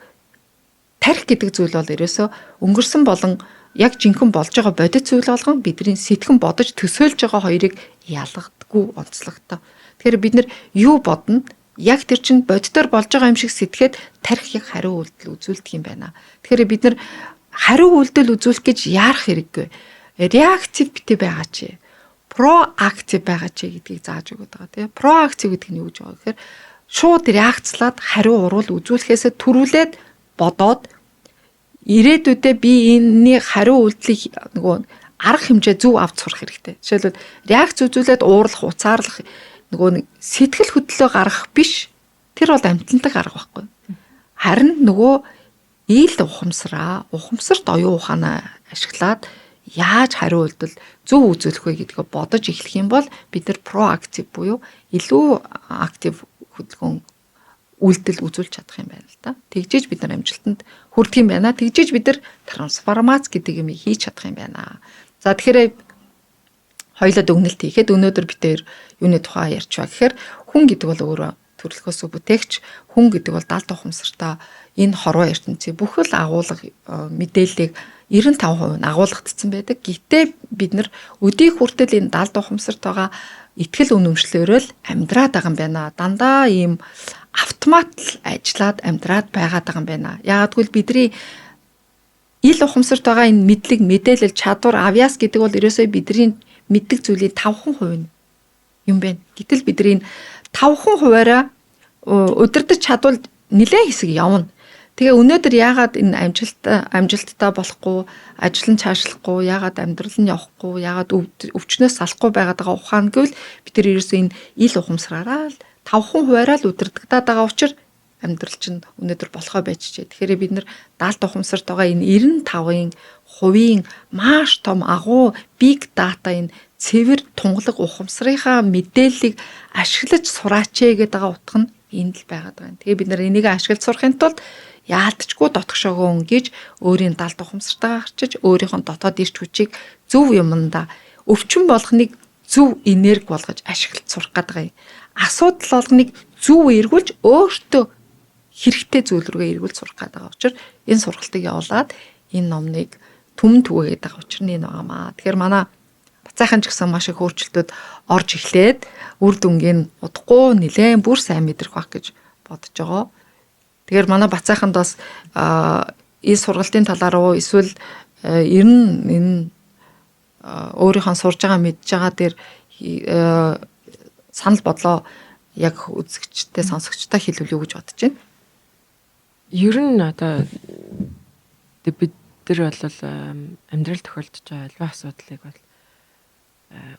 [SPEAKER 1] тарих гэдэг зүйл бол ерөөсөө өнгөрсөн болон яг жинхэнэ болж байгаа бодит зүйл болгон бидний сэтгэн бодож төсөөлж байгаа хоёрыг ялгадаггүй онцлогтой. Тэгэхээр бид нар юу бодно? Яг тэр чинь бодитоор болж байгаа юм шиг сэтгэхэд тарих яг хариу үйлдэл үзүүлдэг юм байна. Тэгэхээр бид нар хариу үйлдэл үзүүлэх гэж яарах хэрэггүй. Реактив битээ байгаа чи. Проактив байгаа чи гэдгийг зааж өгöd байгаа тийм. Проактив гэдэг нь юу гэж байгаа гэхээр шууд реакцлаад хариу урвал үзүүлэхээс төрүүлээд бодоод ирээдүйдээ би энэний хариу үйлдлийг нөгөө арга хэмжээ зөв авч сурах хэрэгтэй. Жишээлбэл реакц үзүүлээд уурлах, уцаарлах нөгөө сэтгэл хөдлөлөө гаргах биш. Тэр бол амьтандаг арга байхгүй. Харин нөгөө ил ухамсарт оюун ухаанаа ашиглаад яаж хариу үйлдэл зөв үзүүлэх вэ гэдгээ бодож эхлэх юм бол бид нар проактив буюу илүү актив хөдөлгөөн үйлдэл үзүүлж чадах юм байна л да. Тэгжээж бид нар амжилтанд хүрдэг юм байна. Тэгжээж бид нар трансформац гэдэг юм хийж чадах юм байна. За тэгэхээр хоёулаа дүгнэлт хийхэд өнөөдөр бид тэр юуны тухай ярьж байгаа гэхээр хүн гэдэг бол өөрөө төрөлхөөс бүтээгч, хүн гэдэг бол далд ухамсартай энэ хорвоо ертөнцийн бүхэл агуулга мэдээллийг 95% нь агуулгадсан байдаг. Гэтэ бид нар өдий хүртэл энэ далд ухамсарт байгаа итгэл үнэмшлөөрөө л амьдраад байгаа юм байна. Дандаа ийм автомат ажиллаад амьдраад байгаад байгаа юм байна. Яагад гэвэл бидний ил ухамсарт байгаа энэ мэдлэг, мэдээлэл, чадвар, авьяас гэдэг бол ерөөсөө бидний мэддэг зүйлийн 5% юм байна. Гэтэл бидний 5%-аараа удирдах чадвал нэлээд хэсэг явна. Тэгээ өнөөдөр яагаад энэ амжилттай болохгүй, ажил нь цаашлахгүй, яагаад амьдрал нь явахгүй, яагаад өвчнөөс салахгүй байгаад байгаа ухаан гэвэл бид нар ерөөсөө энэ ил ухамсараараа л 5%-аараа л удирдагдаад байгаа учраас амьдрал чинь өнөөдөр болохоо байжжээ. Тэгэхээр бид нар 70 ухамсарт байгаа энэ 95% маш том агуу big data энэ цэвэр тунгалаг ухамсарынхаа мэдээллийг ашиглаж сураач гэдэг байгаа утга нь энд л байгаад байгаа юм. Тэгээ бид нар энийг ашиглаж сурахын тулд яалтчгүй дотгошоогоо өнгөж өөрийн 70 ухамсартайгаа гарчиж өөрийнхөө дотоод ирч хүчийг зөв юмнда өвчин болгоныг зөв энерги болгож ашиглаж сурах гэдэг юм. Асуудал болгоныг зөв эргүүлж өөртөө хэрэгтэй зүйл рүүгээ эргүүл сурах гэдэг учраас энэ сургалтыг явуулаад энэ номныг түмэн түгээгээд байгаа учраас энэ байгаамаа. Тэгэхээр манай Бацаахан ч гэсэн маш их өөрчлөлтөд орж эхлээд үр дүнгийн удахгүй нэлээд бүр сайн мэдрэх байх гэж бодож байгаа. Тэгэхээр манай Бацааханд бас энэ сургалтын талаар уу эсвэл ер нь энэ өөрийнхөө сурж байгаа мэдж байгаа дээр санал бодлоо яг үзэгчтэй сонсогчтой хэлвэл юу гэж бодож байна?
[SPEAKER 2] Ер нь одоо бид нар бол амьдрал тохиолдож байгаа альва асуудлыг бол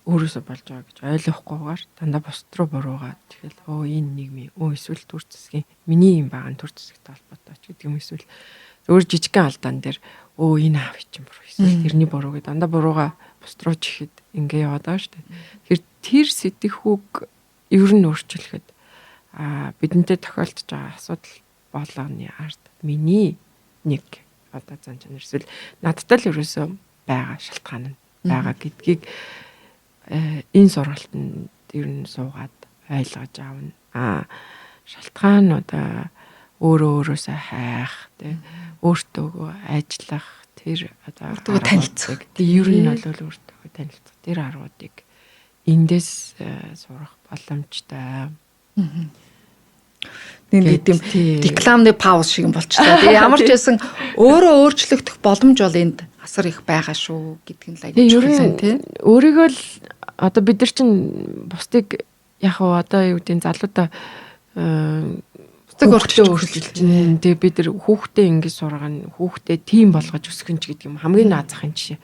[SPEAKER 2] өөрөөсөө болж байгаа гэж ойлгохгүйгээр дандаа бусд руу буруугаад тэгэл энэ нийгмийн эсвэл төр засгийн миний юм байгаа төр засагтай холбоотой ч гэдэг юм эсвэл өөр жижигхэн алдаан дээр энэ аав чинь буруу эсвэл тэрний буруу гэдэг дандаа бурууга бусд руу чихэд ингэ яваад байгаа шүү дээ. Тэгэхээр тэр сэтгэхүйг ер нь өөрчлөхөд бидэнтэй тохиолдож байгаа асуудал болгоны ард миний нэг одоо зан чанар эсвэл надтай л ерөөсөө байгаа шалтгаан нь байгаа гэдгийг энэ сургалтанд ер нь суугаад ойлгож аавна. Шалтгаан одоо өөрөөсөө хайх, тэ өөртөө ажиллах тэр одоо
[SPEAKER 1] өөртөө танилцах.
[SPEAKER 2] Ер нь бол өөртөө танилцах тэр аргуудыг эндээс сурах боломжтой.
[SPEAKER 1] Нэг тийм рекламны пауз шиг юм болчихлоо. Тэгээ ямар ч байсан өөрөө өөрчлөгдөх боломж бол энд асар их байгаа шүү гэдг нь л аягүй чухал тийм.
[SPEAKER 2] Өөрийгөө л одоо бид нар чинь бусдыг яг одоо юу гэдэг залуудаа бусдыг өөрчилж байна. Тэгээ бид нар хүүхдээ ингэж сургана, хүүхдээ тим болгож өсгөн ч гэдэг юм хамгийн наазахын жишээ.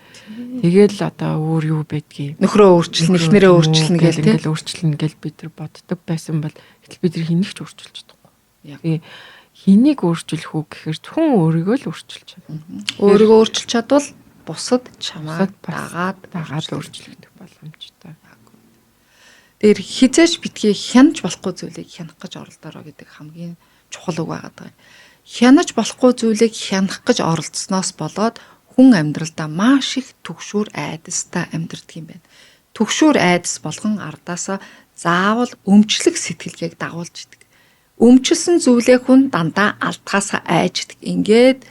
[SPEAKER 2] Тэгэл одоо өөр юу байдгийг
[SPEAKER 1] нөхрөө өөрчилнө, эхнэрээ өөрчилнө гэл
[SPEAKER 2] ингээл өөрчилнө гэл бид нар боддог байсан бол гэтэл бид нар хэнийг ч өөрчилж чадахгүй. Яг хэнийг өөрчилөх үү гэхээр зөвхөн өөрийгөө л өөрчилж чадна.
[SPEAKER 1] Өөрийгөө өөрчилж чадвал бусад чамайг дагаад
[SPEAKER 2] өөрчлөгдөх боломжтой.
[SPEAKER 1] Тэр хизээч битгий хянаж болохгүй зүйлийг хянах гэж оролдороо гэдэг хамгийн чухал үг байгаа. Хянаж болохгүй зүйлийг хянах гэж оролцсноос болоод хүн амьдралдаа маш их түгшүүр айдастай амьдрдаг юм байна. Түгшүүр айдас болгон ардаасаа заавал өмчлөх сэтгэлгээг дагуулж идэг. Өмчлсөн зүйлээ хүн дандаа алдхаасаа айждаг. Ингээд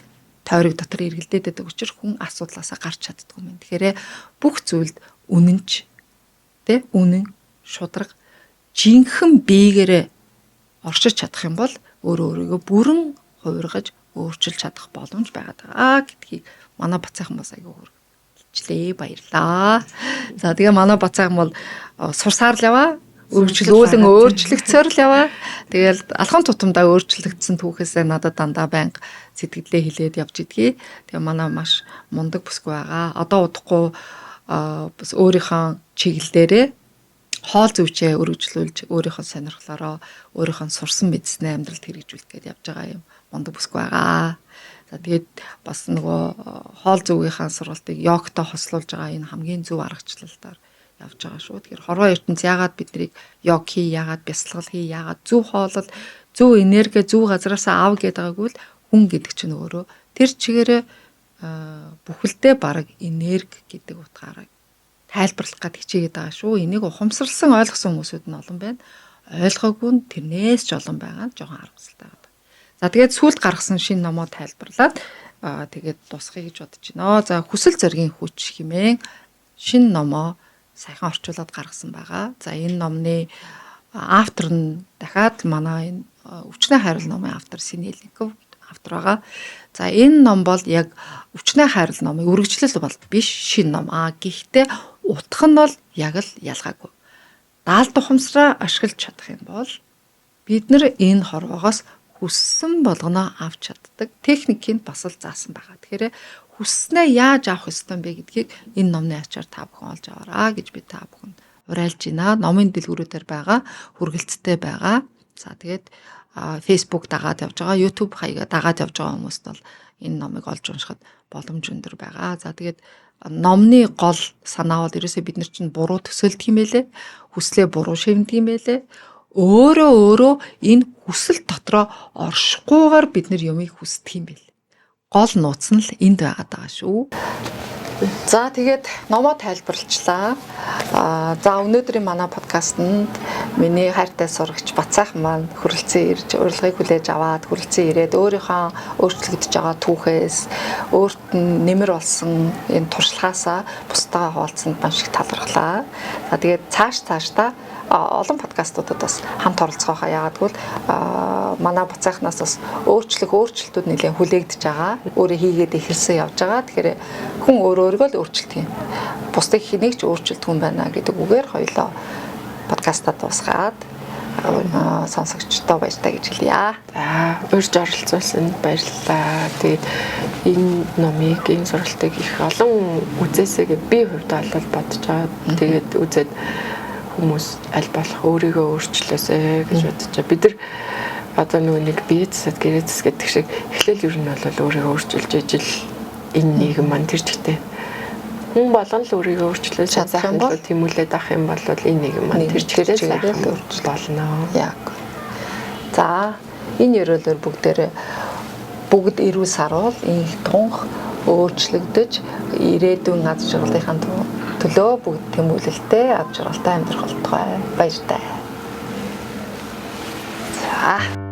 [SPEAKER 1] тойрог дотор эргэлдээд байдаг учраас хүн асуудлаасаа гарч чаддгүй юм. Тэгэхээр бүх зүйлд үнэнч үнэн шударга жинхэнэ биегээрээ оршиж чадах юм бол өөрийгөө бүрэн хувиргаж өөрчилж чадах боломж байгаа гэдгийг манай бацаахан бас аягүй хөргөжлээ, баярлаа. За тэгээ манай бацаахан бол сурсаар л яваа. Үргэлжлүүлэн өөрчлөгцөөр л яваа. Тэгэл алхан тутамдаа өөрчлөгдсөн түүхээсээ надад дандаа байнга сэтгэлдээ хилээд явж идэгий. Тэгээ манай маш мундаг бүсгүй байгаа. Одоо удахгүй бас өөрийнхөө чиглэлээрээ хоол зүйчээ өргөжлүүлж өөрийнхөө сонирхлоороо өөрийнхөө сурсан мэдснээ амьдралд хэрэгжүүлэх гээд явж байгаа юм мундаг бүсгүй байгаа. За тэгээд бас нөгөө хоол зүйнийхээ сургалтыг йогтой хослуулж байгаа энэ хамгийн зөв аргачлалаар явж байгаа шүү. Тэгэхээр хорвоо ертөнц яагаад биднийг йог хий, яагаад бясалгал хий, яагаад зөв хоолол, зөв энерги, зөв газараасаа ав гэдэг байгаагүй л хүн гэдэг чинь өөрөө тэр чигээрээ бүхэлдээ бараг энерги гэдэг утгаараа тайлбарлах гэж хичээгээд байгаа шүү. Энийг ухамсарлан ойлгосон хүмүүсүүд нь олон байна. Ойлгоогүй нь тэрнээс ч олон байгаа нь жоохон аргаслалтай байна. За тэгээд сүүлд гаргасан шинэ номоо тайлбарлаад тэгээд дуусгая гэж бодож байна. За хүсэл зоригийн хүч хэмээн шинэ номоо саяхан орчуулад гаргасан байгаа. За энэ номны автор нь дахиад манай энэ өвчнөө хайрал номын автор Синельников автор байгаа. За энэ ном бол яг өвчнөө хайрал номын үргэлжлэл бол биш шинэ ном. Гэхдээ утга нь бол яг л ялгаагүй. Даалт ухамсараа ашиглаж чадах юм бол бид нар энэ хорвоогоос хүссэн болгоноо авч чаддаг техникийг бас л заасан байгаа. Тэгэхээр хүсснээ яаж авах ёстой юм бэ гэдгийг энэ номны ачаар та бүхэн олж аваарай гэж би та бүхэнд уриалж байна. Номын дэлгүүрүүдээр байгаа, хүргэлцтэй байгаа. За тэгээд Facebook дагаад явж байгаа, YouTube хаягаа дагаад явж байгаа хүмүүст бол энэ номыг олж уншихад боломж өндөр байгаа. За тэгээд номны гол санаа бол ерөөсөө бид нар чинь буруу төсөөлдөг юм байлээ. Хүслээ буруу шивнэдэг юм байлээ. Өөрөө энэ хүсэл дотроо оршихгүйгээр бид нар юмыг хүсдэг юм байл. Гол нууц нь л энд байгаад байгаа шүү. За тэгээд номоо тайлбарлалчлаа. За өнөөдрийн манай подкастт миний хайртай сурагч Бацаахан маань хүрэлцэн ирж урилгыг хүлээж аваад хүрэлцэн ирээд өөрийнхөө өөрчлөгдөж байгаа түүхээс өөрт нь нэмэр болсон энэ туршлагаасаа бусдаа хуваалцсанд маш их талархлаа. За тэгээд цаашдаа олон подкастуудад бас хамт оролцохоо яагаад гэвэл манай Бацаахнаас бас өөрчлөлтүүд нэлээд хүлээгдэж байгаа. Өөрөө хийгээд эхэлсэн явж байгаа. Тэгэхээр хүн өөрийгөө л өөрчилдөг юм. Бусдыг хэнийг ч өөрчилдөг юм байна гэдэг үгээр хоёлоо подкастаа дуусгаад сонсогчдоо баяртай гэж хэлье.
[SPEAKER 2] За, урьж оролцуулсанд баярлалаа. Тэгээд энэ номыг, энэ сургалтыг их олон үзээсэй гэж би хувьдаа бол бодож байгаа. Тэгээд үзээд хүмүүс аль болох өөрийгөө өөрчлөөсэй гэж бодож байгаа. Бид нар одоо нэг бие засаг гэрээ засаг гэдэг шиг эхлээл ер нь бол өөрийгөө өөрчилж ижил энэ нийгэм маань тэр чигтээ хүн болгон л өөрийгөө өөрчлөө чадах юм бол тэмүүлээд авах юм бол энэ нийгэм маань тэр чигтээ сайхан өөрчлөлт болно.
[SPEAKER 1] Яг. За энэ ерөөлөөр бүгд эрүүл саруул энэ тунх өөрчлөгдөж ирээдүйн аз жаргалынхаа төлөө бүгд тэмүүлэлтэй аз жаргалтай амьдрах болтугай. Баяртай. За